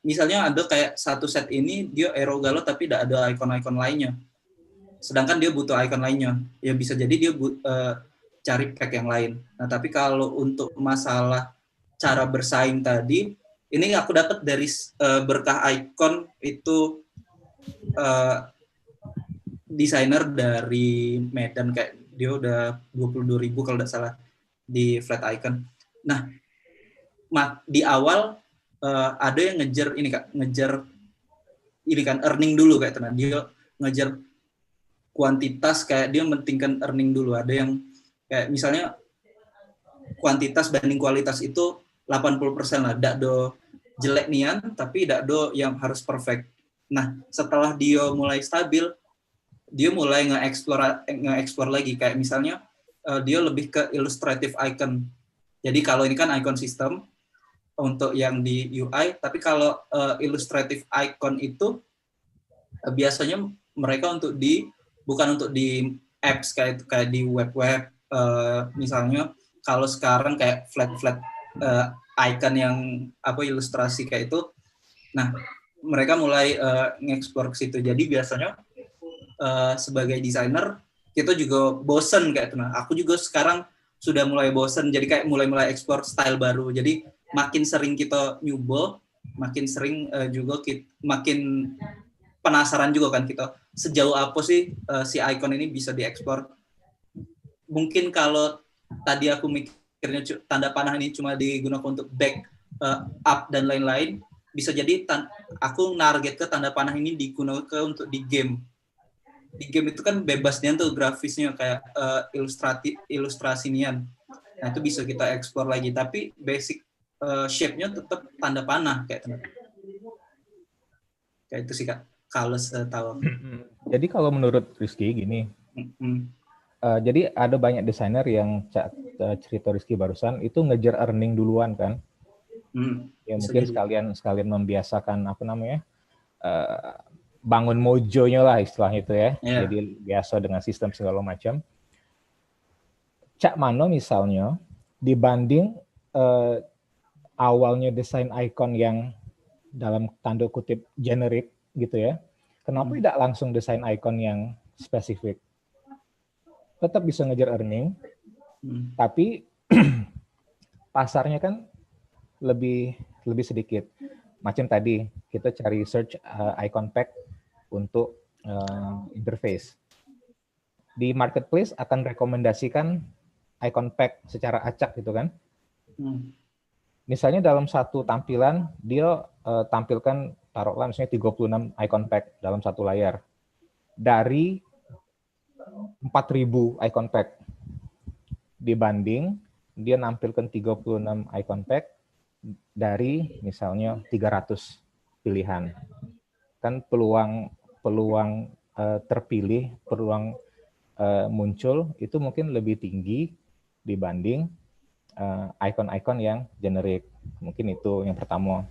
misalnya ada kayak satu set ini dia Aero Gallo tapi tidak ada icon-icon lainnya. Sedangkan dia butuh icon lainnya. Ya bisa jadi dia cari pack yang lain. Nah, tapi kalau untuk masalah cara bersaing tadi, ini aku dapat dari berkah icon itu desainer dari Medan, kayak dia udah 22.000 kalau tidak salah di flat icon. Nah, di awal ada yang ngejar ini kan earning dulu kayak tenang. Dia ngejar kuantitas, kayak dia mentingkan earning dulu. Ada yang kayak misalnya kuantitas banding kualitas itu 80% lah, dak do jelek nian tapi dak do yang harus perfect. Nah, setelah dia mulai stabil, dia mulai nge-explore lagi, kayak misalnya dia lebih ke illustrative icon. Jadi kalau ini kan icon system untuk yang di UI, tapi kalau illustrative icon itu biasanya mereka bukan untuk di apps kayak di web misalnya. Kalau sekarang kayak flat icon yang ilustrasi kayak itu, nah mereka mulai nge-explore ke situ. Jadi biasanya sebagai desainer kita juga bosen kayak itu. Nah, aku juga sekarang sudah mulai bosen, jadi kayak mulai explore style baru. Jadi makin sering kita nyoba, makin sering juga makin penasaran juga kan kita sejauh apa sih si icon ini bisa dieksplor. Mungkin kalau tadi aku mikirnya tanda panah ini cuma digunakan untuk back up dan lain-lain, bisa jadi aku target ke tanda panah ini digunakan untuk di game. Di game itu kan bebas nian tuh grafisnya, kayak ilustrasi nian. Nah, itu bisa kita eksplor lagi, tapi basic shape-nya tetap tanda panah kayak itu. Kayak itu sih Kak, kalau setahu. Jadi kalau menurut Rizky gini, jadi ada banyak desainer yang cerita Rizky barusan itu ngejar earning duluan kan? Ya mungkin sekalian membiasakan bangun mojonya lah istilahnya itu ya. Yeah. Jadi biasa dengan sistem segala macam. Cak Mano misalnya dibanding awalnya desain icon yang dalam tanda kutip generik gitu ya, kenapa tidak langsung desain icon yang spesifik? Tetap bisa ngejar earning, tapi pasarnya kan lebih sedikit. Macam tadi kita cari search icon pack untuk interface. Di marketplace akan rekomendasikan icon pack secara acak gitu kan. Misalnya dalam satu tampilan dia tampilkan taruhlah misalnya 36 icon pack dalam satu layar. Dari 4.000 icon pack dibanding dia nampilkan 36 icon pack dari misalnya 300 pilihan. Kan peluang terpilih, peluang muncul itu mungkin lebih tinggi dibanding icon-icon yang generik. Mungkin itu yang pertama.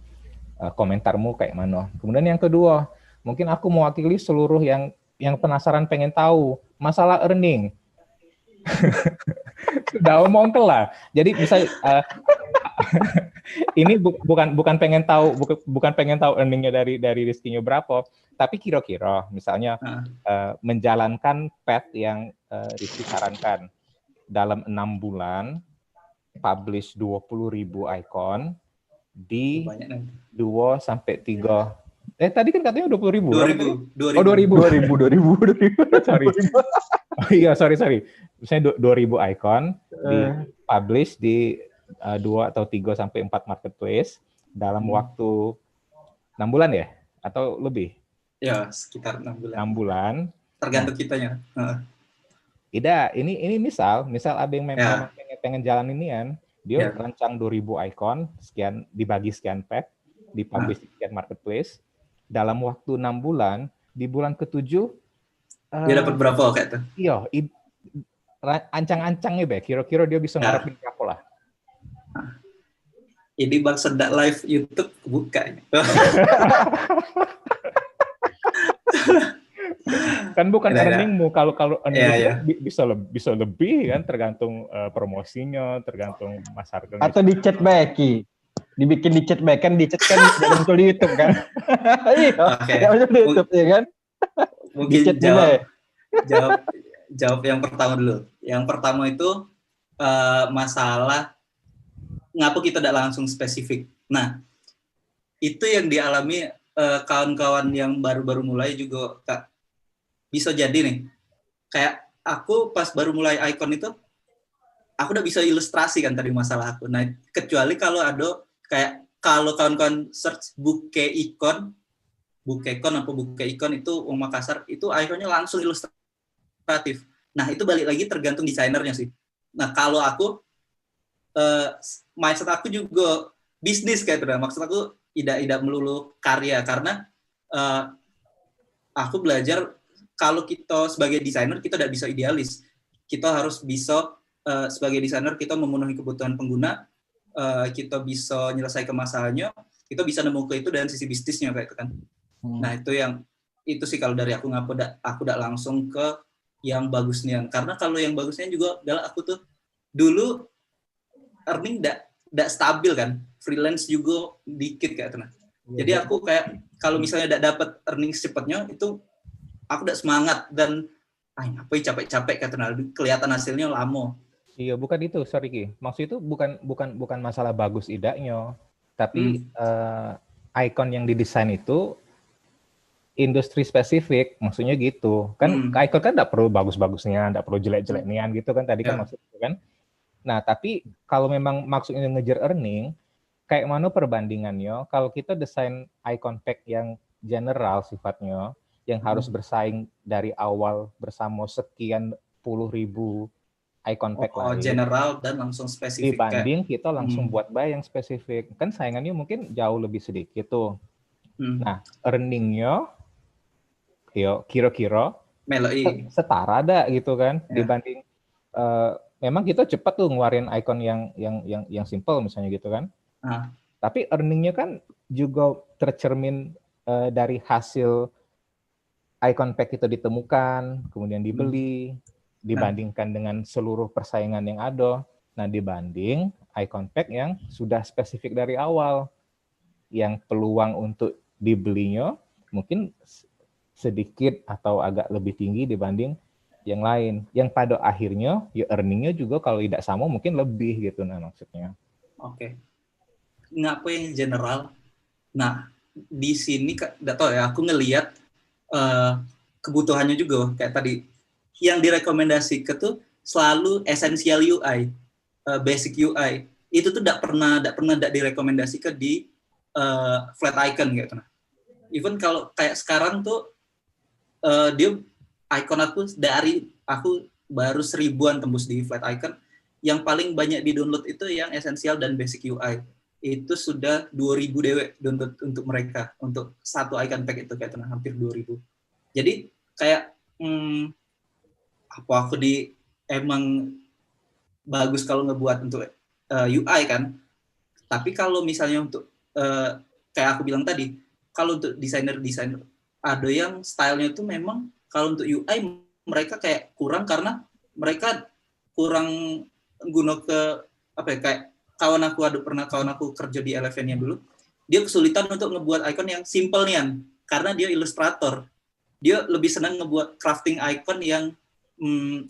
Komentarmu kayak mana. Kemudian yang kedua, mungkin aku mewakili seluruh yang penasaran pengen tahu masalah earning. Sudah omong lah. Jadi misal ini bukan pengen tahu earningnya dari Rizky-nya berapa, tapi kira-kira misalnya menjalankan path yang Rizky sarankan dalam 6 bulan publish 20.000 icon di 2 sampai 3. Tadi kan katanya 20.000. 2.000. Oh, 2.000. Sorry. Misalnya 2.000 icon di publish di 2 atau 3 sampai 4 marketplace dalam waktu 6 bulan ya? Atau lebih? Ya, sekitar 6 bulan. 6 bulan. Tergantung kitanya. Tidak, ini misal ada yang memang pengen jalan inian, dia rancang 2.000 icon, dibagi sekian pack, dipublish di sekian marketplace, dalam waktu 6 bulan, di bulan ke-7 Dia dapat berapa kayak itu? iya, ancang-ancangnya be, kira-kira dia bisa ngarepin berapa lah. Ini Bang Sedak live YouTube buka ini. Kan bukan Tidak. earningmu, kalau earning bisa lebih kan, tergantung promosinya, tergantung mas harganya. Atau di chat back, Ki. Dibikin di chat back kan, di chat kan tidak muncul di YouTube kan. Iya, tidak muncul di YouTube ya kan. Mungkin Di chat jawab yang pertama dulu. Yang pertama itu masalah ngapa kita tidak langsung spesifik. Nah, itu yang dialami kawan-kawan yang baru-baru mulai juga, Kak. Bisa jadi nih, kayak aku pas baru mulai Icon itu, aku udah bisa ilustrasi kan tadi masalah aku. Nah, kecuali kalau ada kayak kalau kawan-kawan search Bukekon atau Bukekon itu Makassar, itu ikonnya langsung ilustratif. Nah, itu balik lagi tergantung desainernya sih. Nah, kalau aku mindset aku juga bisnis kayak itu. Maksud aku tidak melulu karya, karena aku belajar kalau kita sebagai desainer kita tidak bisa idealis. Kita harus bisa sebagai desainer kita memenuhi kebutuhan pengguna, kita bisa menyelesaikan masalahnya, kita bisa nemu ke itu dan sisi bisnisnya kayak itu kan. Nah, itu sih kalau dari aku aku tidak langsung ke yang bagusnya. Karena kalau yang bagusnya juga adalah aku tuh dulu earning tidak stabil kan, freelance juga dikit kayak itu. Jadi aku kayak kalau misalnya tidak dapat earning secepatnya itu aku tidak semangat dan ngapain capek-capek kayak itu, kelihatan hasilnya lama. Iya, bukan itu, sorry Ki. Maksud itu bukan masalah bagus idenya, tapi icon yang didesain itu industri spesifik, maksudnya gitu. Kan icon kan enggak perlu bagus-bagusnya, enggak perlu jelek-jeleknya gitu kan tadi kan maksudnya kan. Nah, tapi kalau memang maksudnya ngejar earning, kayak mana perbandingannya? Kalau kita desain icon pack yang general sifatnya, yang harus bersaing dari awal bersama sekian puluh ribu icon pack lain. General dan langsung spesifik. Dibanding kita langsung buat buy yang spesifik. Kan saingannya mungkin jauh lebih sedikit tuh. Nah, earningnya kira-kira setara ada gitu kan, dibanding memang kita cepat tuh ngeluarin icon yang simple misalnya gitu kan. Tapi earningnya kan juga tercermin dari hasil icon pack itu ditemukan, kemudian dibeli, dibandingkan dengan seluruh persaingan yang ada. Nah, dibanding icon pack yang sudah spesifik dari awal, yang peluang untuk dibelinya mungkin sedikit atau agak lebih tinggi dibanding yang lain, yang pada akhirnya ya earningnya juga kalau tidak sama mungkin lebih gitu. Nah, maksudnya. Oke. Ngapa yang general? Nah, di sini nggak tahu ya, aku ngelihat kebutuhannya juga kayak tadi yang direkomendasi ke tuh selalu essential UI, basic UI. Itu tuh tidak pernah direkomendasi ke di flat icon gitu. Nah, even kalau kayak sekarang tuh dia icon aku baru 1000-an tembus di flat icon. Yang paling banyak di download itu yang essential dan basic UI. Itu sudah 2000 dewe download untuk mereka, untuk satu icon pack itu kayak hampir 2000. Jadi kayak aku emang bagus kalau ngebuat untuk UI kan. Tapi kalau misalnya untuk kayak aku bilang tadi, kalau untuk desainer ada yang stylenya itu memang kalau untuk UI mereka kayak kurang karena mereka kurang guna ke kayak kawan aku kerja di Eleven-nya dulu, dia kesulitan untuk ngebuat icon yang simple nian karena dia ilustrator. Dia lebih senang ngebuat crafting icon yang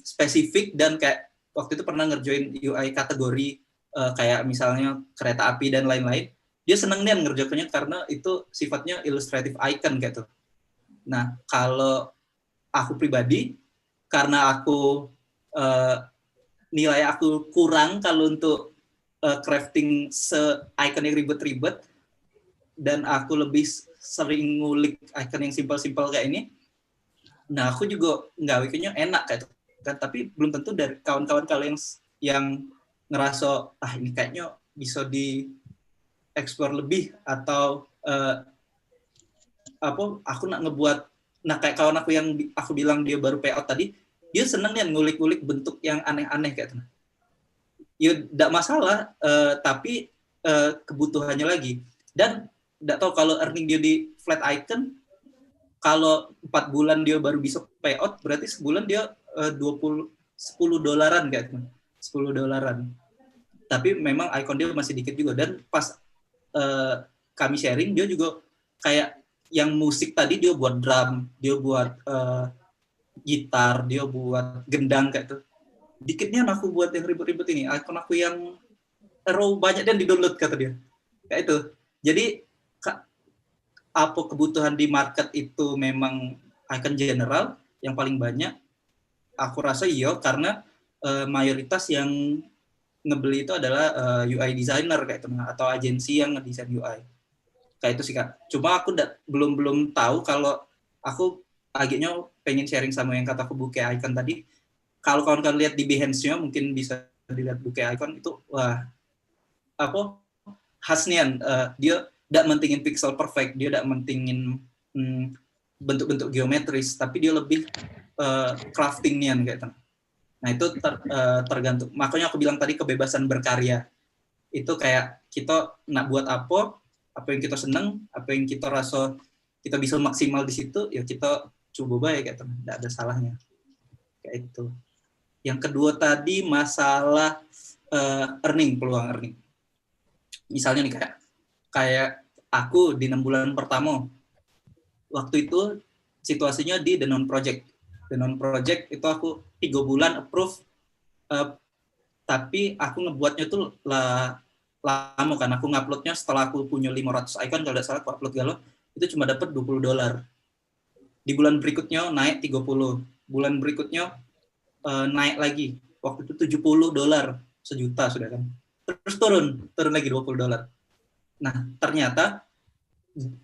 spesifik dan kayak waktu itu pernah ngerjain UI kategori kayak misalnya kereta api dan lain-lain. Dia senang nian ngerjakannya karena itu sifatnya illustrative icon kayak tuh. Nah, kalau aku pribadi karena aku nilai aku kurang kalau untuk crafting icon yang ribet-ribet dan aku lebih sering ngulik icon yang simpel-simpel kayak ini. Nah, aku juga nggak bikinnya enak kayak itu kan, tapi belum tentu dari kawan-kawan kalian yang ngerasa ini kayaknya bisa di explore lebih atau aku nak ngebuat Nah, kayak kawan aku yang aku bilang dia baru payout tadi, dia seneng nih ngulik-ngulik bentuk yang aneh-aneh kayak gitu. Ya tidak masalah, tapi kebutuhannya lagi. Dan tidak tahu kalau earning dia di flat icon, kalau 4 bulan dia baru bisa payout, berarti sebulan dia $10 kayak gitu. $10. Tapi memang icon dia masih dikit juga. Dan pas kami sharing, dia juga kayak yang musik tadi dia buat drum, dia buat gitar, dia buat gendang kayak tuh. Dikitnya aku buat yang ribet-ribet ini, icon aku yang raw banyak dan di-download kata dia. Kayak itu. Jadi apa kebutuhan di market itu memang icon general yang paling banyak? Aku rasa iya, karena mayoritas yang ngebeli itu adalah UI designer kayak itu, atau agensi yang ngedesain UI. Kayak itu sih Kak. Cuma aku belum tahu, kalau aku agaknya pengen sharing sama yang kata aku bouquet icon tadi. Kalau kawan-kawan lihat di Behance-nya, mungkin bisa dilihat bouquet icon itu, wah, apa khasnya, dia tidak mentingin pixel perfect, dia tidak mentingin bentuk-bentuk geometris, tapi dia lebih crafting-nya kayak gitu. Nah itu tergantung. Makanya aku bilang tadi kebebasan berkarya. Itu kayak kita nak buat apa yang kita seneng, apa yang kita rasa kita bisa maksimal di situ, ya kita coba baik kayak gitu. Tidak ada salahnya. Kayak itu. Yang kedua tadi masalah peluang earning. Misalnya nih kayak aku di 6 bulan pertama, waktu itu situasinya di The Non Project. The Non Project itu aku 3 bulan approve, tapi aku ngebuatnya tuh lama kan. Aku nguploadnya setelah aku punya 500 icon, kalau tidak salah aku upload galau, itu cuma dapat $20. Di bulan berikutnya naik 30. Bulan berikutnya naik lagi. Waktu itu $70, sejuta sudah kan. Terus turun lagi $20. Nah, ternyata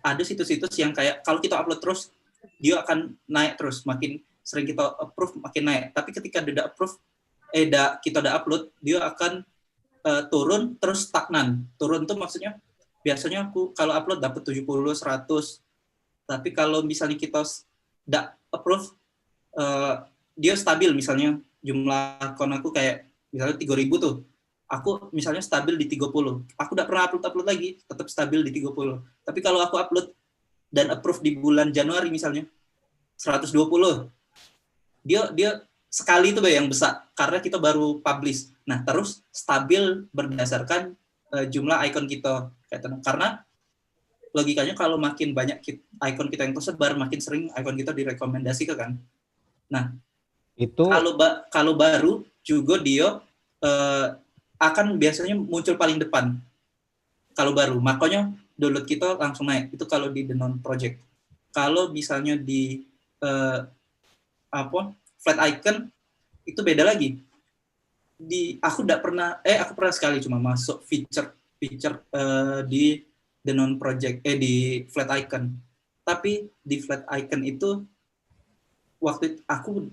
ada situs-situs yang kayak kalau kita upload terus, dia akan naik terus, makin sering kita approve makin naik. Tapi ketika dia approve, kita udah upload, dia akan turun terus stagnan. Turun tuh maksudnya biasanya aku kalau upload dapat 70, 100. Tapi kalau misalnya kita udah approve, dia stabil, misalnya jumlah akun aku kayak misalnya 3.000 tuh. Aku misalnya stabil di 30. Aku tidak pernah upload lagi, tetap stabil di 30. Tapi kalau aku upload dan approve di bulan Januari misalnya 120. Dia sekali itu yang besar karena kita baru publish. Nah, terus stabil berdasarkan jumlah icon kita. Karena logikanya kalau makin banyak icon kita yang tersebar, makin sering icon kita direkomendasikan kan. Nah, itu kalau baru juga dia akan biasanya muncul paling depan. Kalau baru, makanya download kita langsung naik. Itu kalau di The Non Project. Kalau misalnya di flat icon itu beda lagi. Aku pernah sekali cuma masuk feature di The Non Project, di flat icon. Tapi di flat icon itu waktu aku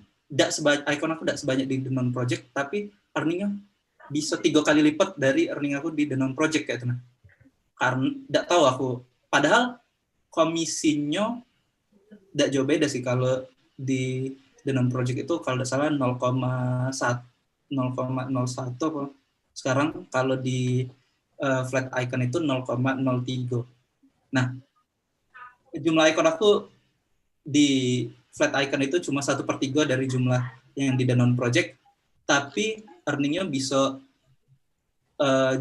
icon aku tidak sebanyak di The Non Project, tapi earningnya bisa 3 kali lipat dari earning aku di The Non Project kayak itu. Karena tidak tahu aku. Padahal komisinya tidak jauh beda sih. Kalau di The Non Project itu kalau tidak salah 0,01 sekarang kalau di flat icon itu 0,03. Nah, jumlah icon aku di flat icon itu cuma 1/3 dari jumlah yang di The Non Project, tapi earningnya bisa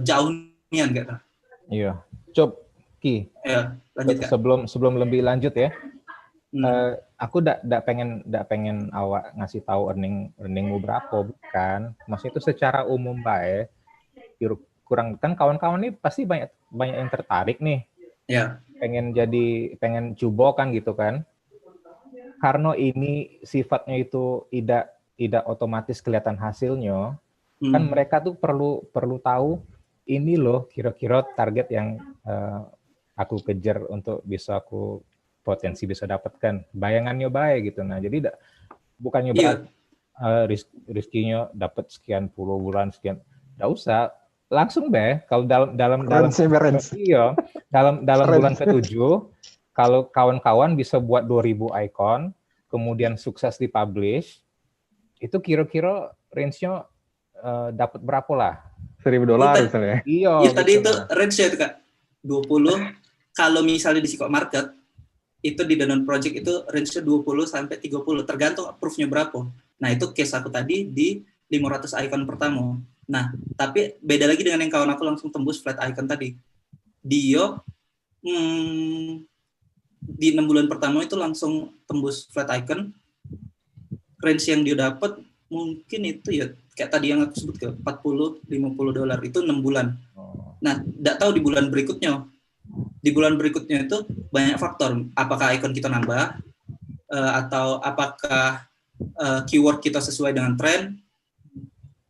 jauh nian enggak? Iya. Coba Ki. Ya, lanjut Kak. Sebelum lebih lanjut ya. Aku enggak pengen awak ngasih tahu earningmu berapa, bukan. Maksudnya itu secara umum bae. Kurang kan kawan-kawan ini pasti banyak yang tertarik nih. Ya. Pengen coba kan gitu kan. Karena ini sifatnya itu tidak otomatis kelihatan hasilnya. Kan mereka tuh perlu tahu ini loh kira-kira target yang aku kejar untuk bisa aku potensi bisa dapatkan. Bayangannya baik gitu. Nah, jadi bukannya berarti rizkinya dapat sekian puluh bulan sekian. Enggak usah, langsung kalau dalam bulan ke-7 kalau kawan-kawan bisa buat 2000 icon, kemudian sukses dipublish, itu kira-kira range-nya dapat berapa lah? $1.000 misalnya. Iya, Iya tadi betul. itu range-nya itu Kak. 20 kalau misalnya di Sikok Market itu di Danon Project itu range-nya 20 sampai 30 tergantung approve-nya berapa. Nah, itu case aku tadi di 500 icon pertama. Nah, tapi beda lagi dengan yang kawan aku langsung tembus flat icon tadi. Dia di 6 bulan pertama itu langsung tembus flat icon. Range yang dia dapat mungkin itu ya kayak tadi yang aku sebut ke $40-50 itu 6 bulan. Nah, enggak tahu di bulan berikutnya. Di bulan berikutnya itu banyak faktor. Apakah icon kita nambah atau apakah keyword kita sesuai dengan tren?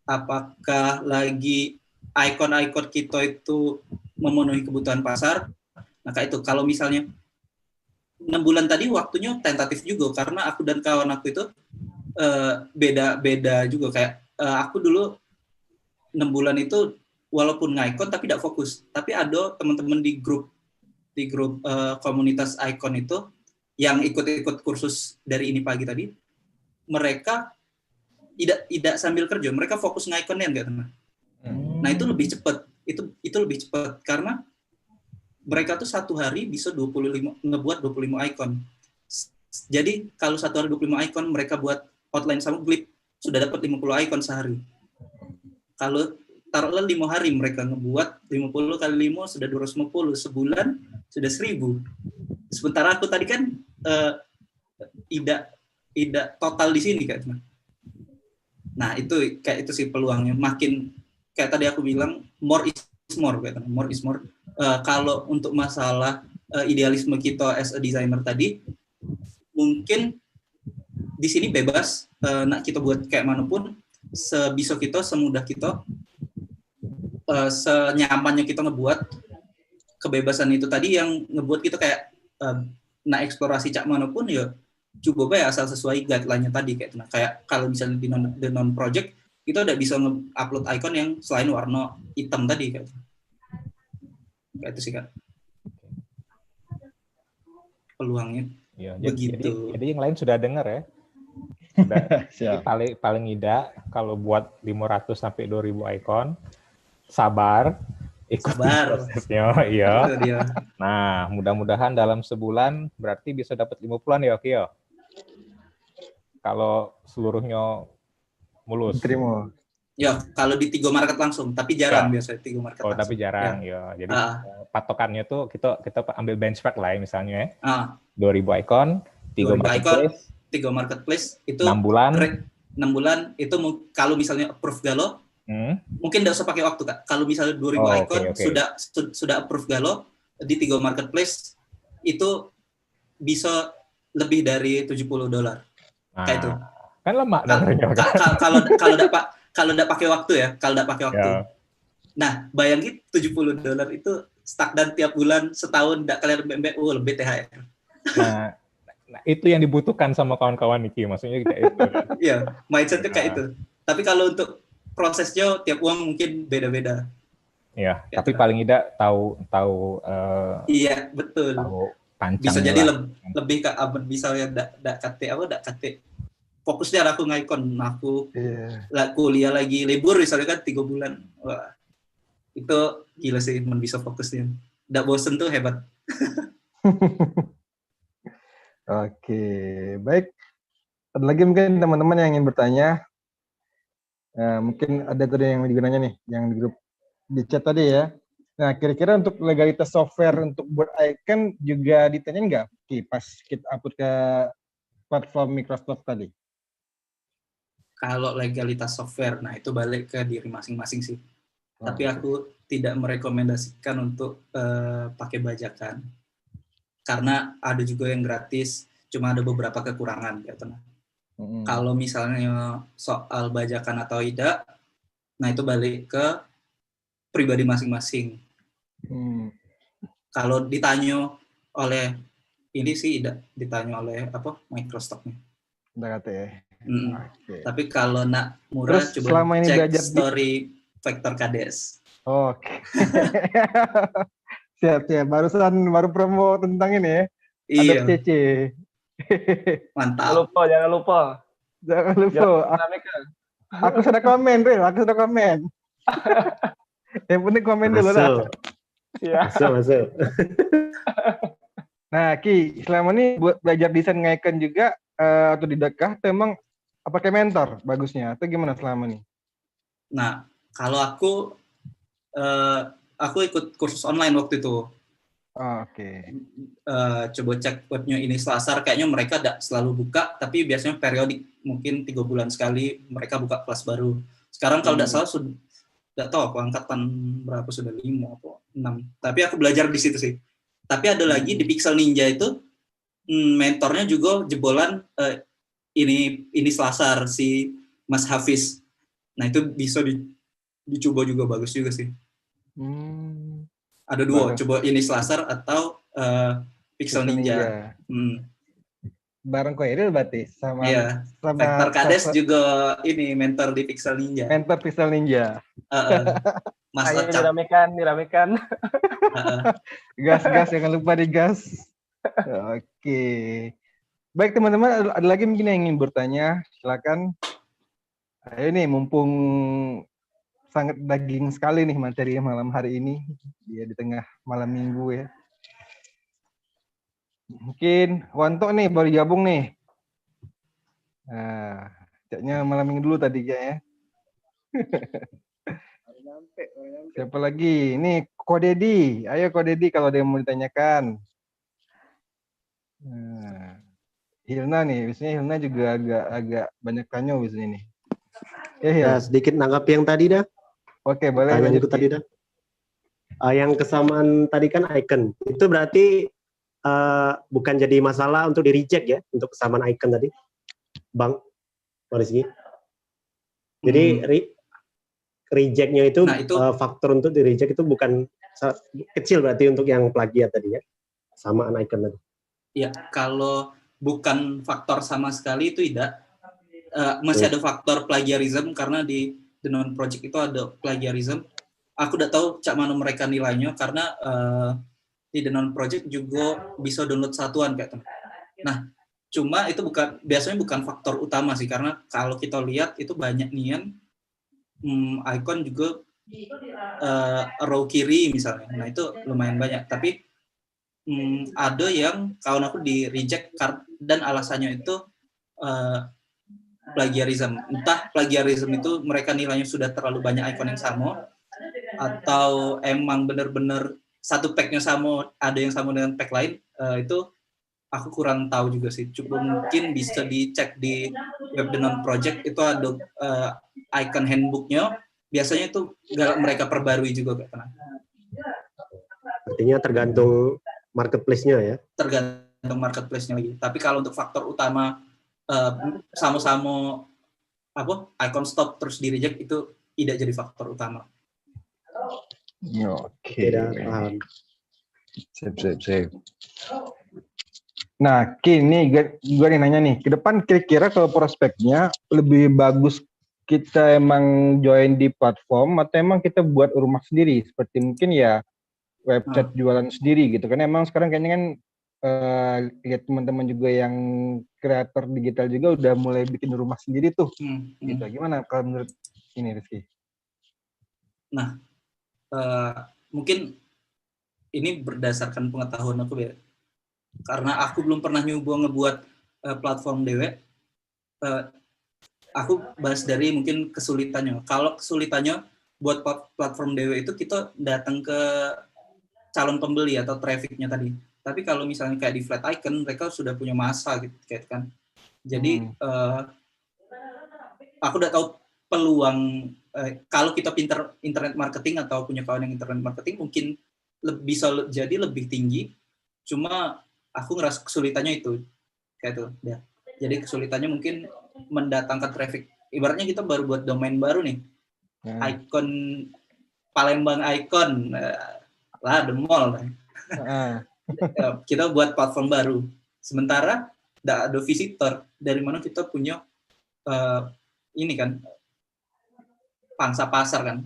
Apakah lagi icon-icon kita itu memenuhi kebutuhan pasar? Nah, kayak itu kalau misalnya 6 bulan tadi waktunya tentatif juga karena aku dan kawan aku itu beda juga kayak aku dulu 6 bulan itu walaupun ngikon tapi tidak fokus. Tapi ada teman-teman di grup komunitas icon itu yang ikut-ikut kursus dari ini pagi tadi, mereka tidak sambil kerja, mereka fokus ngikonnya enggak teman. Nah, itu lebih cepat. Itu lebih cepat karena mereka tuh satu hari bisa ngebuat 25 icon. Jadi kalau satu hari 25 icon mereka buat outline sama glip sudah dapat 50 icon sehari. Kalau taruhlah 5 hari mereka ngebuat 50 kali 5 sudah 250, sebulan sudah 1000. Sementara aku tadi kan tidak total di sini kan. Nah, itu kayak itu sih peluangnya. Makin kayak tadi aku bilang more is more kayak more is more. Kalau untuk masalah idealisme kita as a designer tadi mungkin di sini bebas nak kita buat kayak manapun, sebisa kita, semudah kita, senyamannya kita ngebuat. Kebebasan itu tadi yang ngebuat kita kayak nak eksplorasi cak manapun ya coba ya asal sesuai guideline-nya tadi kayak nah, kayak kalau misalnya di non project kita udah bisa nge-upload icon yang selain warna hitam tadi kayak itu sih Kak peluangnya. Ya, begitu. Jadi yang lain sudah dengar ya. Jadi paling tidak kalau buat 500 sampai 2000 icon sabar ikut prosesnya, iya. Nah, mudah-mudahan dalam sebulan berarti bisa dapat 50-an ya, oke ya. Kalau seluruhnya mulus. Terima. Ya, kalau di Tigo Market langsung, tapi jarang biasanya Tigo Market. Oh, langsung. Tapi jarang ya. Jadi patokannya tuh kita ambil benchmark lah ya misalnya ya. 2000 icon, Tigo Marketplace. Tigo Marketplace itu 6 bulan. 6 bulan itu kalau misalnya approve Galo, mungkin nggak usah pakai waktu Kak. Kalau misalnya 2000 icon sudah approve Galo di Tigo Marketplace itu bisa lebih dari $70. Kayak itu. Kan lama kalau enggak pakai waktu ya, Ya. Nah, bayangin $70 itu stagnan tiap bulan setahun enggak kalian BMBU lebih THR. Nah, itu yang dibutuhkan sama kawan-kawan Niki, maksudnya kayak itu. Iya, mindset-nya kayak itu. Tapi kalau untuk prosesnya tiap uang mungkin beda-beda. Iya, tapi paling tidak tahu iya, betul. Tahu pancangnya. Bisa jadi lebih ke misalnya enggak kate fokusnya aku ngikon, aku kuliah lagi libur misalnya kan 3 bulan. Wah, itu gila sih bisa fokusnya. Nggak bosen tuh hebat. Oke, baik. Ada lagi mungkin teman-teman yang ingin bertanya. Mungkin ada tadi yang digunakan nih, yang di grup di chat tadi ya. Nah, kira-kira untuk legalitas software untuk buat icon juga ditanyain nggak? Oke, pas kita upload ke platform Microsoft tadi. Kalau legalitas software, nah itu balik ke diri masing-masing sih. Tapi aku tidak merekomendasikan untuk pakai bajakan. Karena ada juga yang gratis, cuma ada beberapa kekurangan. Kalau misalnya soal bajakan atau tidak, nah itu balik ke pribadi masing-masing. Kalau ditanya oleh, ini sih tidak ditanya oleh Microsoft-nya. Okay. Tapi kalau nak murah terus coba cek story Vector KDS. Oke. Siap. Baru promo tentang ini ya. Adobe Iya, CC. Jangan mantap. lupa, jangan lupa. Jangan lupa. Jangan dinamika. Aku sudah komen, Ril. Aku sudah komen. Yang penting komen dulu dah. Masuk, Iya. masuk. Nah, Ki, selama ini buat belajar desain ngaikan juga atau didakkah, atau emang pakai mentor bagusnya atau gimana selama ini? Nah, kalau aku ikut kursus online waktu itu. Oh, oke. Coba cek webnya ini Selasar, kayaknya mereka tidak selalu buka, tapi biasanya periodik, mungkin 3 bulan sekali mereka buka kelas baru. Sekarang kalau tidak salah sudah, tidak tahu aku angkatan berapa, sudah 5 atau 6. Tapi aku belajar di situ sih. Tapi ada lagi di Pixel Ninja itu mentornya juga jebolan ini Selasar, si Mas Hafiz. Nah itu bisa dicoba juga, bagus juga sih. Ada 2, coba ini Selasar atau Pixel Ninja. Bareng Koiril berarti sama Iya. Vector Kades juga ini mentor di Pixel Ninja. Mentor Pixel Ninja. Mas Ayo Ocak. diramekan. Gas, jangan lupa digas. Oke. Baik teman-teman, ada lagi mungkin yang ingin bertanya, silakan. Ayo nih, mumpung sangat daging sekali nih materi malam hari ini, dia di tengah malam minggu ya. Mungkin Wanto nih baru gabung nih. Nah, caknya malam minggu dulu tadi ya. Siapa lagi? Ini Ko Dedi. Ayo Ko Dedi kalau ada yang mau ditanyakan. Nah, Hilna nih, biasanya Hilna juga agak banyak tanya biasanya nih. Ya, sedikit nanggapi yang tadi dah. Oke, boleh lanjut tadi dah. Yang kesamaan tadi kan icon. Itu berarti bukan jadi masalah untuk di reject ya, untuk kesamaan icon tadi, Bang Rizky. Jadi rejectnya itu, faktor untuk di reject itu bukan kecil berarti untuk yang plagiat tadi ya, samaan icon tadi. Ya, kalau bukan faktor sama sekali itu tidak. Masih ada faktor plagiarism karena di The Non Project itu ada plagiarism. Aku udah tahu cak mana mereka nilainya karena di The Non Project juga bisa download satuan kayak gitu. Nah, cuma itu biasanya bukan faktor utama sih, karena kalau kita lihat itu banyak nian icon juga row kiri misalnya. Nah, itu lumayan banyak, tapi ada yang kawan aku di reject dan alasannya itu plagiarism. Entah plagiarism itu mereka nilainya sudah terlalu banyak icon yang sama, atau emang benar-benar satu pack-nya sama, ada yang sama dengan pack lain, itu aku kurang tahu juga sih. Coba mungkin bisa dicek di web The Non Project, itu ada icon handbook-nya, biasanya itu mereka perbarui juga kayak tenang. Artinya tergantung marketplace-nya ya? Tergantung marketplace-nya lagi. Tapi kalau untuk faktor utama sama-sama icon stop terus di reject itu tidak jadi faktor utama. Oke. Sip. Nah, kini gue nanya nih, ke depan kira-kira kalau prospeknya lebih bagus kita emang join di platform atau emang kita buat rumah sendiri, seperti mungkin ya website jualan sendiri gitu kan. Emang sekarang kayaknya kan lihat teman-teman juga yang kreator digital juga udah mulai bikin rumah sendiri tuh. Gitu. Gimana kalau menurut ini Rizky? Nah, mungkin ini berdasarkan pengetahuan aku ya. Karena aku belum pernah nyoba ngebuat platform dewe. Aku bahas dari mungkin kesulitannya. Kalau kesulitannya buat platform dewe itu kita datang ke calon pembeli atau trafficnya tadi. Tapi kalau misalnya kayak di Flat Icon, mereka sudah punya masa gitu kan. Jadi aku udah tahu peluang kalau kita pinter internet marketing atau punya kawan yang internet marketing mungkin bisa jadi lebih tinggi. Cuma aku ngerasa kesulitannya itu kayak itu ya. Jadi kesulitannya mungkin mendatangkan traffic. Ibaratnya kita baru buat domain baru nih. Icon Palembang Icon lah the mall. Kita buat platform baru. Sementara tidak ada visitor, dari mana kita punya ini kan pangsa pasar kan.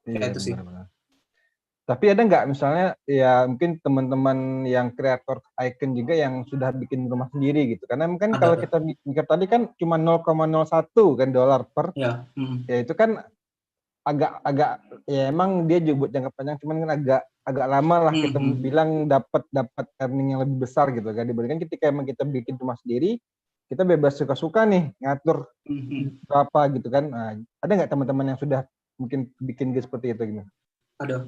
Kayak itu sih. Tapi ada nggak misalnya ya mungkin teman-teman yang kreator icon juga yang sudah bikin rumah sendiri gitu. Karena mungkin kalau Ada. kita mikir tadi kan cuma 0,01 kan dolar per, Ya. ya itu kan agak ya emang dia juga buat jangka panjang, cuman kan agak lama lah kita bilang dapat earning yang lebih besar gitu kan, dibandingkan ketika emang kita bikin rumah sendiri, kita bebas suka-suka nih ngatur berapa gitu kan. Nah, ada nggak teman-teman yang sudah mungkin bikin gitu seperti itu gitu? Ada.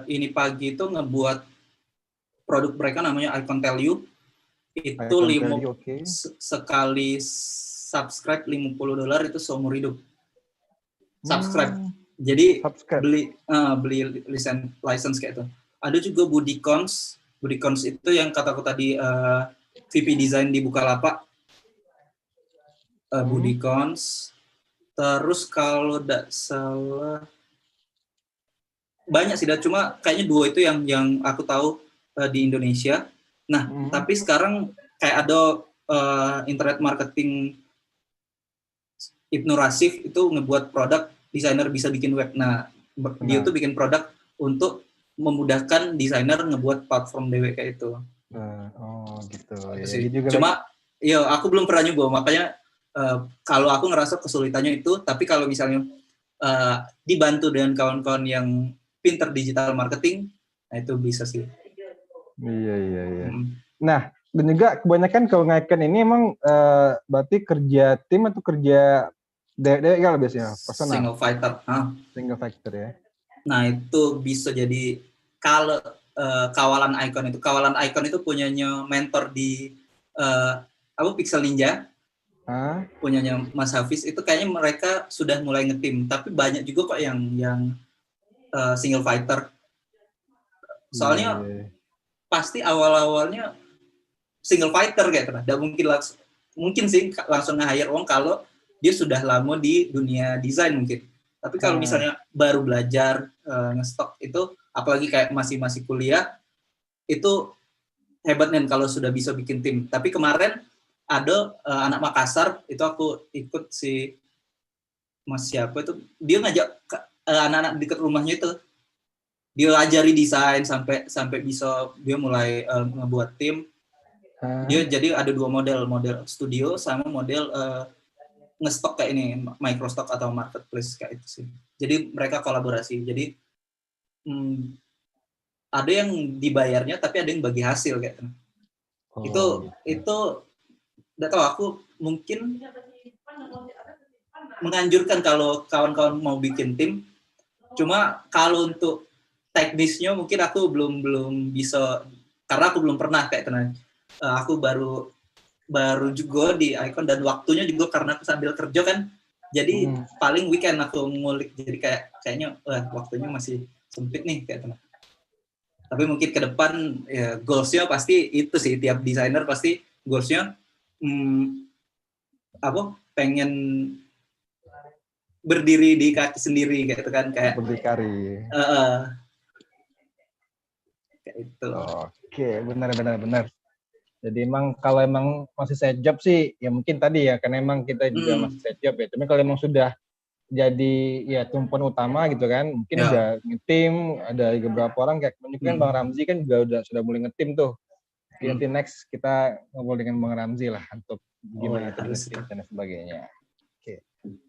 Ini pagi itu ngebuat produk mereka namanya Icon Tell You. Itu sekali subscribe $50 itu seumur hidup. Subscribe. Jadi beli license kayak itu. Ada juga Budicons. Budicons itu yang kataku tadi VP Design di Bukalapak. Budicons. Terus kalau tidak salah banyak sih, cuma kayaknya 2 itu yang aku tahu di Indonesia. Nah, tapi sekarang kayak ada internet marketing Ibnu Rasif itu ngebuat produk desainer bisa bikin web. Nah, dia tuh bikin produk untuk memudahkan desainer ngebuat platform DW kayak itu. Gitu. Ya, cuma ya aku belum pernah nyoba, makanya kalau aku ngerasa kesulitannya itu, tapi kalau misalnya dibantu dengan kawan-kawan yang pinter digital marketing, nah itu bisa sih. Iya. Nah, dan juga kebanyakan kalau ngaikan ini emang berarti kerja tim atau kerja dewek kalau biasanya personal. Single factor ya. Nah, itu bisa jadi kalau kawalan icon itu punyanya mentor di Pixel Ninja. Punyanya Mas Hafiz, itu kayaknya mereka sudah mulai ngetim, tapi banyak juga kok yang single fighter. Soalnya pasti awal-awalnya single fighter kayak gitu. Nggak mungkin sih langsung nge-hire orang kalau dia sudah lama di dunia desain mungkin. Tapi kalau misalnya baru belajar ngestok itu, apalagi kayak masih kuliah, itu hebat nih kalau sudah bisa bikin tim. Tapi kemarin ada anak Makassar, itu aku ikut si Mas siapa itu, dia ngajak anak-anak dekat rumahnya itu, dia ajari desain sampai bisa dia mulai ngebuat tim. Dia jadi ada 2 model studio sama model ngestok kayak ini, microstock atau marketplace kayak itu sih. Jadi mereka kolaborasi. Jadi ada yang dibayarnya tapi ada yang bagi hasil kayak itu. Itu enggak tahu, aku mungkin menganjurkan kalau kawan-kawan mau bikin tim. Cuma kalau untuk teknisnya mungkin aku belum bisa, karena aku belum pernah kayak tenang. Aku baru juga di Icon, dan waktunya juga karena aku sambil kerja kan. Jadi paling weekend aku ngulik, jadi kayaknya waktunya masih sempit nih kayak tenang. Tapi mungkin ke depan ya goals-nya pasti itu sih, tiap desainer pasti goals-nya pengen berdiri di kaki sendiri gitu kan, kayak berdikari. Kayak itu. Oke, benar. Jadi emang kalau emang masih side job sih ya mungkin tadi ya, karena emang kita juga masih side job ya. Cuma kalau emang sudah jadi ya tumpuan utama gitu kan, mungkin udah ngetim, ada beberapa orang kayak kan Bang Ramzi kan juga sudah mulai ngetim tuh. Nanti next kita ngobrol dengan Bang Ramzi lah untuk gimana ngetim dan sebagainya.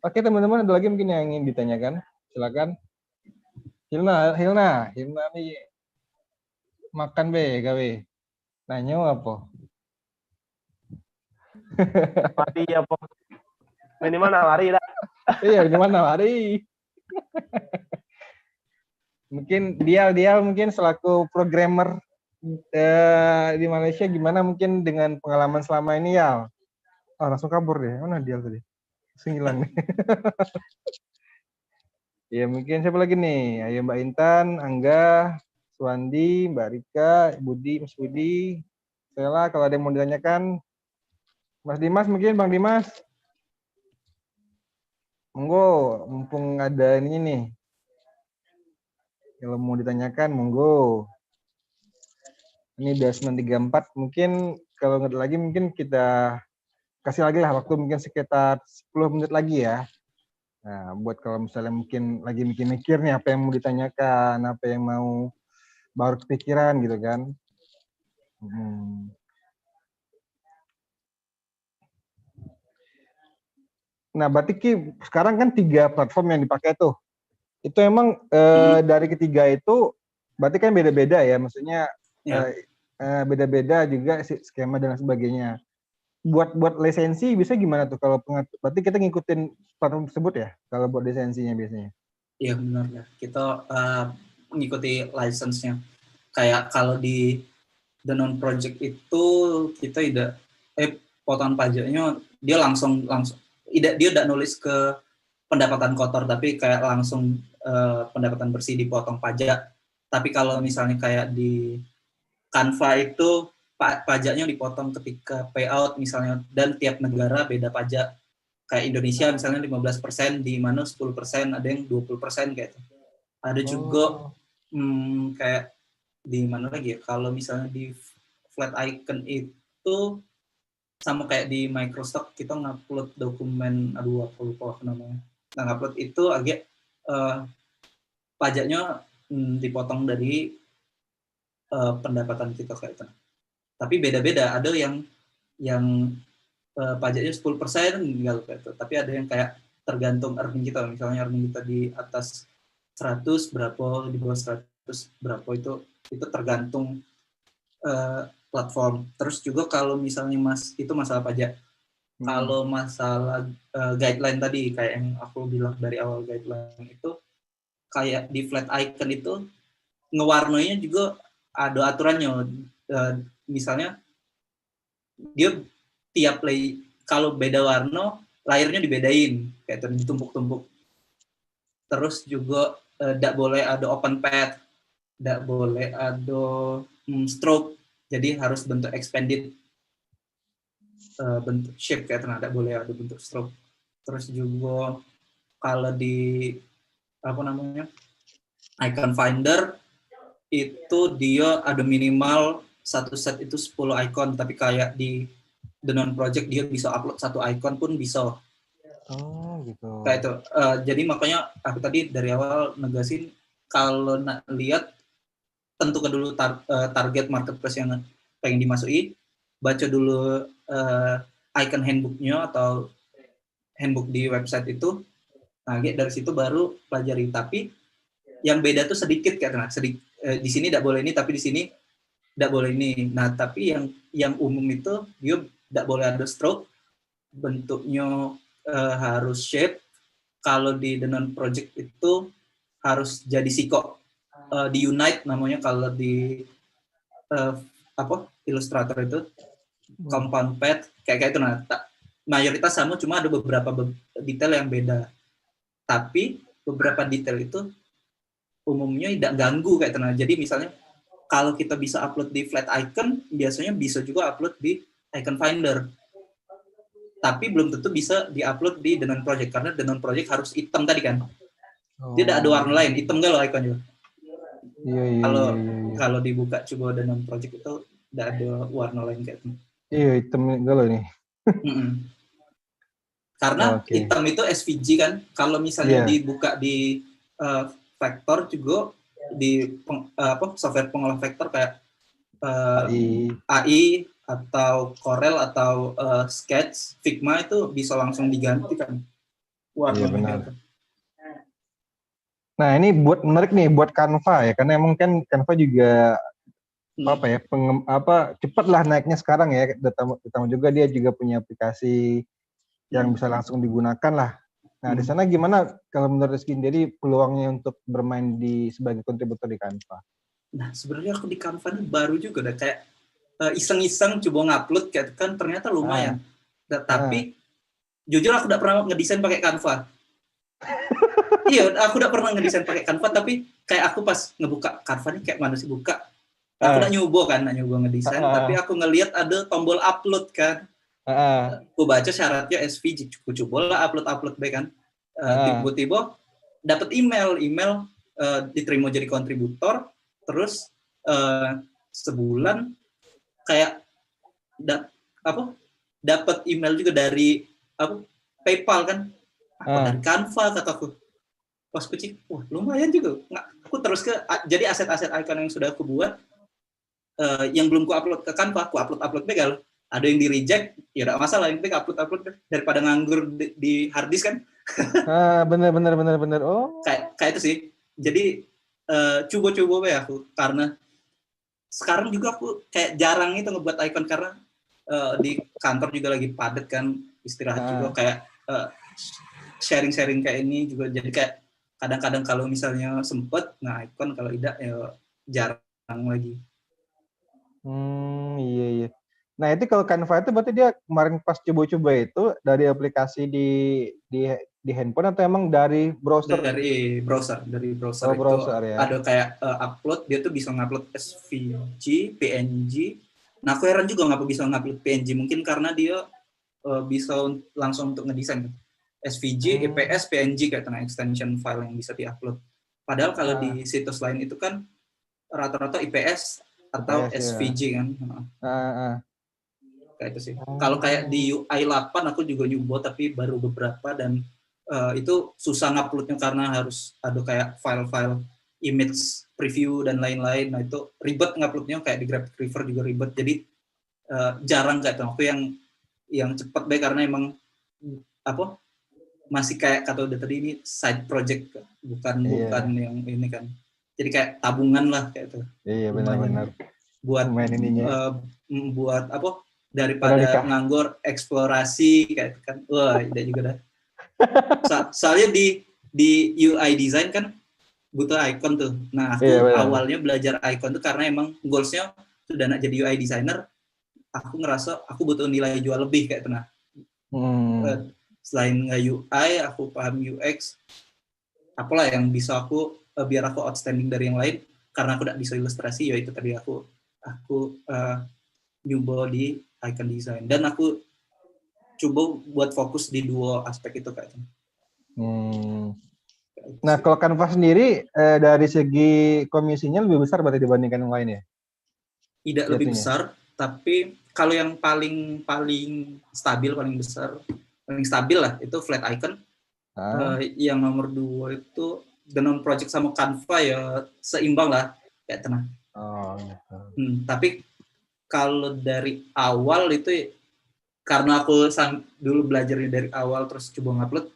Oke teman-teman, ada lagi mungkin yang ingin ditanyakan, silakan. Hilna nih makan gawe. Nanya apa? Mati apa? Minimal nawari dah. Iya, minimal nawari. Mungkin dia mungkin selaku programmer di Malaysia gimana mungkin dengan pengalaman selama ini ya? Langsung kabur deh. Mana dia tadi? Hilang nih. Ya mungkin siapa lagi nih? Ayo Mbak Intan, Angga, Suwandi, Mbak Rika, Mas Budi, Stella, kalau ada yang mau ditanyakan. Mas Dimas mungkin, Bang Dimas. Monggo, mumpung ada ini nih. Kalau mau ditanyakan, monggo. Ini udah 9.34, mungkin kalau nggak ada lagi mungkin kita kasih lagi lah waktu mungkin sekitar 10 menit lagi ya. Nah, buat kalau misalnya mungkin lagi mikir-mikir nih apa yang mau ditanyakan, apa yang mau baru kepikiran gitu kan. Nah, berarti Ki, sekarang kan 3 platform yang dipakai tuh. Itu emang dari ketiga itu berarti kan beda-beda ya, maksudnya beda-beda juga skema dan sebagainya. Buat lisensi bisa gimana tuh kalau berarti kita ngikutin platform tersebut ya kalau buat lisensinya biasanya? Iya benar ya, kita mengikuti license-nya. Kayak kalau di The Non Project itu kita tidak potongan pajaknya dia langsung dia tidak nulis ke pendapatan kotor, tapi kayak langsung pendapatan bersih dipotong pajak. Tapi kalau misalnya kayak di Canva itu pajaknya dipotong ketika payout misalnya, dan tiap negara beda pajak. Kayak Indonesia misalnya 15%, di mana 10%, ada yang 20% kayak itu. Ada juga kayak di mana lagi ya, kalau misalnya di Flat Icon itu sama kayak di Microsoft, kita ngupload dokumen, aku lupa namanya. Nah, ngupload itu agak pajaknya dipotong dari pendapatan kita kayak itu. Tapi beda-beda, ada yang pajaknya 10% enggak kayak itu. Tapi ada yang kayak tergantung earning kita, misalnya earning kita di atas 100 berapa, di bawah 100 berapa, itu tergantung platform. Terus juga kalau misalnya itu masalah pajak. Kalau masalah guideline tadi, kayak yang aku bilang dari awal, guideline itu kayak di Flat Icon itu ngewarnanya juga ada aturannya. Misalnya dia tiap kalau beda warna, layernya dibedain, kayak ditumpuk-tumpuk. Terus juga tidak boleh ada open path, tidak boleh ada stroke, jadi harus bentuk expanded, bentuk shape kayak tidak boleh ada bentuk stroke. Terus juga kalau di icon finder itu dia ada minimal satu set itu 10 icon, tapi kayak di The Non Project dia bisa upload 1 icon pun bisa. Oh gitu. Kayak itu. Jadi makanya aku tadi dari awal negasin, kalau lihat tentukan dulu target marketplace yang pengen dimasuki, baca dulu icon handbooknya atau handbook di website itu. Nah, dari situ baru pelajari. Tapi yang beda tuh sedikit kayak di sini tidak boleh ini, tapi di sini tidak boleh ini. Nah, tapi yang umum itu dia tidak boleh ada stroke, bentuknya harus shape. Kalau di The Non Project itu harus jadi siko, di Unite namanya. Kalau di Illustrator itu compound path kayak itu. Nah, mayoritas sama, cuma ada beberapa detail yang beda. Tapi beberapa detail itu umumnya tidak ganggu kayak itu. Nah, jadi misalnya kalau kita bisa upload di Flat Icon, biasanya bisa juga upload di Icon Finder. Tapi belum tentu bisa di-upload di The Non Project, karena The Non Project harus hitam tadi kan. Dia tidak ada warna lain, hitam nggak loh ikonnya. Kalau dibuka coba The Non Project itu tidak ada warna lain kayak itu. Iya, hitam enggak loh ini. Karena hitam itu SVG kan. Kalau misalnya dibuka di vektor juga, di software pengolah vektor kayak AI atau Corel atau Sketch, Figma, itu bisa langsung diganti kan warnanya. Iya, nah, ini menarik nih buat Canva ya, karena emang kan Canva juga cepat lah naiknya sekarang ya. Terutama juga dia juga punya aplikasi yang bisa langsung digunakan lah. Nah, di sana gimana kalau menurut Rizky sendiri peluangnya untuk bermain sebagai kontributor di Canva? Nah, sebenarnya aku di Canva ini baru juga udah kayak iseng-iseng coba ngupload kayak kan, ternyata lumayan. Tapi jujur aku tidak pernah ngedesain pakai Canva. Iya, aku tidak pernah ngedesain pakai Canva, tapi kayak aku pas ngebuka Canva ini kayak mana sih buka. Aku nak nyoba ngedesain, tapi aku ngelihat ada tombol upload kan. Aku baca syaratnya SVG, aku coba lah upload deh kan. Tiba-tiba dapat email diterima jadi kontributor, terus sebulan kayak dapat email juga dari PayPal kan. Dari Canva kataku. pas aku cek, wah lumayan juga. Nggak, aku terus jadi aset-aset icon yang sudah aku buat, yang belum aku upload ke Canva, aku upload begal. Ada yang di reject, ya udah masalah, yang penting upload daripada nganggur di hard disk kan. Bener. Oh. Kayak itu sih. Jadi coba-coba ya aku, karena sekarang juga aku kayak jarang itu ngebuat icon karena di kantor juga lagi padat kan, istirahat juga, kayak sharing-sharing kayak ini juga jadi kayak kadang-kadang kalau misalnya sempet icon, kalau tidak ya jarang lagi. Iya. Nah itu kalau Canva itu berarti dia kemarin pas coba-coba itu dari aplikasi di handphone atau emang dari browser? Dari browser Oh, itu browser ya. ada kayak upload, dia tuh bisa ngupload SVG, PNG. Nah aku heran juga ngapa bisa ngupload PNG, mungkin karena dia bisa langsung untuk ngedesain SVG, EPS, PNG kayak tengah extension file yang bisa diupload. Padahal kalau di situs lain itu kan rata-rata IPS atau SVG ya. Kan. Kayak itu sih. Kalau kayak di UI 8 aku juga nyoba tapi baru beberapa, dan itu susah nguploadnya karena harus ada kayak file-file image preview dan lain-lain. Nah itu ribet nguploadnya, kayak di Graphic River juga ribet. Jadi jarang kayak itu. Aku yang cepat deh karena emang masih kayak kata udah tadi, ini side project bukan yang ini kan. Jadi kayak tabungan lah kayak itu. Iya benar-benar. Buat buat daripada nganggur eksplorasi kayak itu kan. Wah, ide juga dah. Soalnya di UI design kan butuh icon tuh. Nah, aku awalnya belajar icon tuh karena emang goals-nya sudah nak jadi UI designer, aku ngerasa aku butuh nilai jual lebih kayak itu. Nah. Selain UI, aku paham UX. Apalah yang bisa aku biar aku outstanding dari yang lain, karena aku tidak bisa ilustrasi, ya itu tadi aku nyoba di icon design, dan aku coba buat fokus di dua aspek itu kayaknya. Nah kalau Canva sendiri dari segi komisinya lebih besar berarti dibandingkan yang lain ya? Tidak lebih besar, tapi kalau yang paling stabil, paling stabil lah itu Flat Icon. Yang nomor 2 itu The Non Project sama Canva ya seimbang lah kayak tenang. Tapi kalau dari awal itu karena aku dulu belajarnya dari awal terus coba ngupload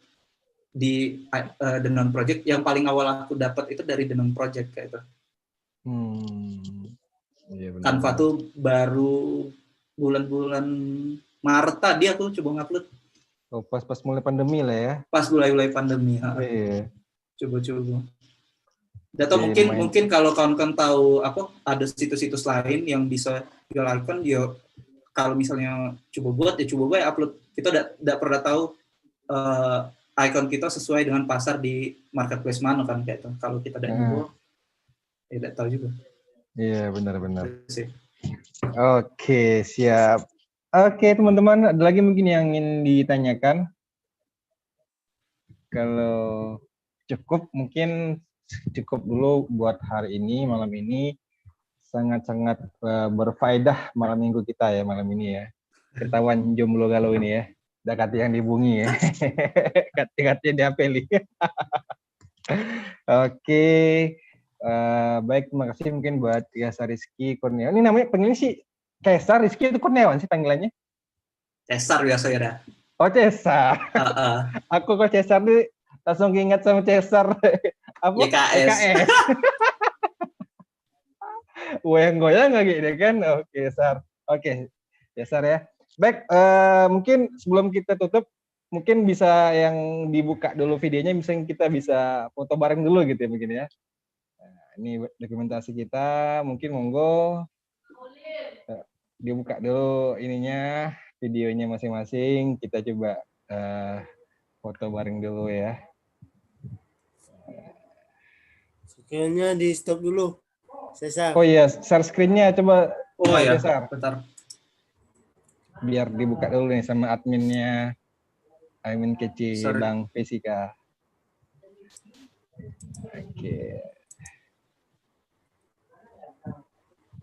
di The Non Project, yang paling awal aku dapat itu dari The Non Project kayak itu. Iya, Canva tuh baru bulan-bulan Maret tadi aku coba ngupload. Pas mulai pandemi lah ya. Pas mulai pandemi. Iya. Coba. Atau mungkin kalau kawan-kawan tahu ada situs-situs lain yang bisa jual icon, ya kalau misalnya coba upload. Kita tidak pernah tahu icon kita sesuai dengan pasar di marketplace mana kan kayak itu. Kalau kita tidak jual, ya tidak tahu juga. Iya benar. Oke, siap. Oke teman-teman, ada lagi mungkin yang ingin ditanyakan? Kalau cukup, mungkin cukup dulu buat hari ini, malam ini. Sangat-sangat berfaedah malam minggu kita ya, malam ini ya. Ketahuan jomblo galau ini ya. Udah kata yang dibungi ya. Kata-katanya diapeli. Oke. Baik, terima kasih mungkin buat Caesar Rizky Kurniawan. Ini namanya panggilnya sih Caesar Rizky itu Kurniawan sih panggilannya? Caesar biasa ya dah. Oh Caesar. Aku kok Caesar nih langsung ingat sama Caesar. Apa? YKS. Goyang-goyang lagi deh kan. Oke Caesar. Oke Caesar ya. Baik, mungkin sebelum kita tutup, mungkin bisa yang dibuka dulu videonya, misalnya kita bisa foto bareng dulu gitu ya mungkin ya. Ini dokumentasi kita, mungkin monggo dibuka dulu ininya, videonya masing-masing, kita coba foto bareng dulu ya. Kayaknya di stop dulu, Cesar. Oh iya, share screen-nya coba. Oh iya, Cesar. bentar. Biar dibuka dulu nih sama adminnya, admin kece Bang Fisika.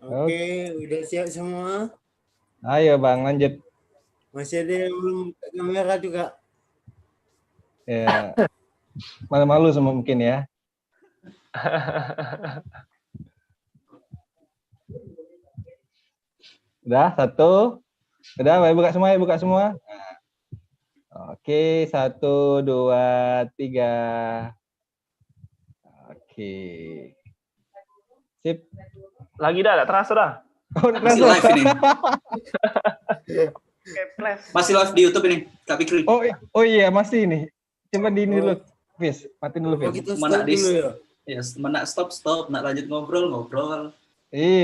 Oke, udah siap semua? Ayo Bang, lanjut. Masih ada yang belum buka kamera juga? Ya. Malu-malu semua mungkin ya. Udah, satu. Udah, buka semua ya, buka semua. Nah. Oke, 1, 2, 3. Oke. Sip. Lagi dah, tak terasa dah. Oh, Masih live ini. Oke, flash. Masih live di YouTube ini, Kak Fikri. Oh iya, masih ini. Coba di ini dulu, Fis. Matiin dulu, Oh, Fis. kita Mana stop dulu ya. Yes, nak stop, nak lanjut ngobrol. Iya.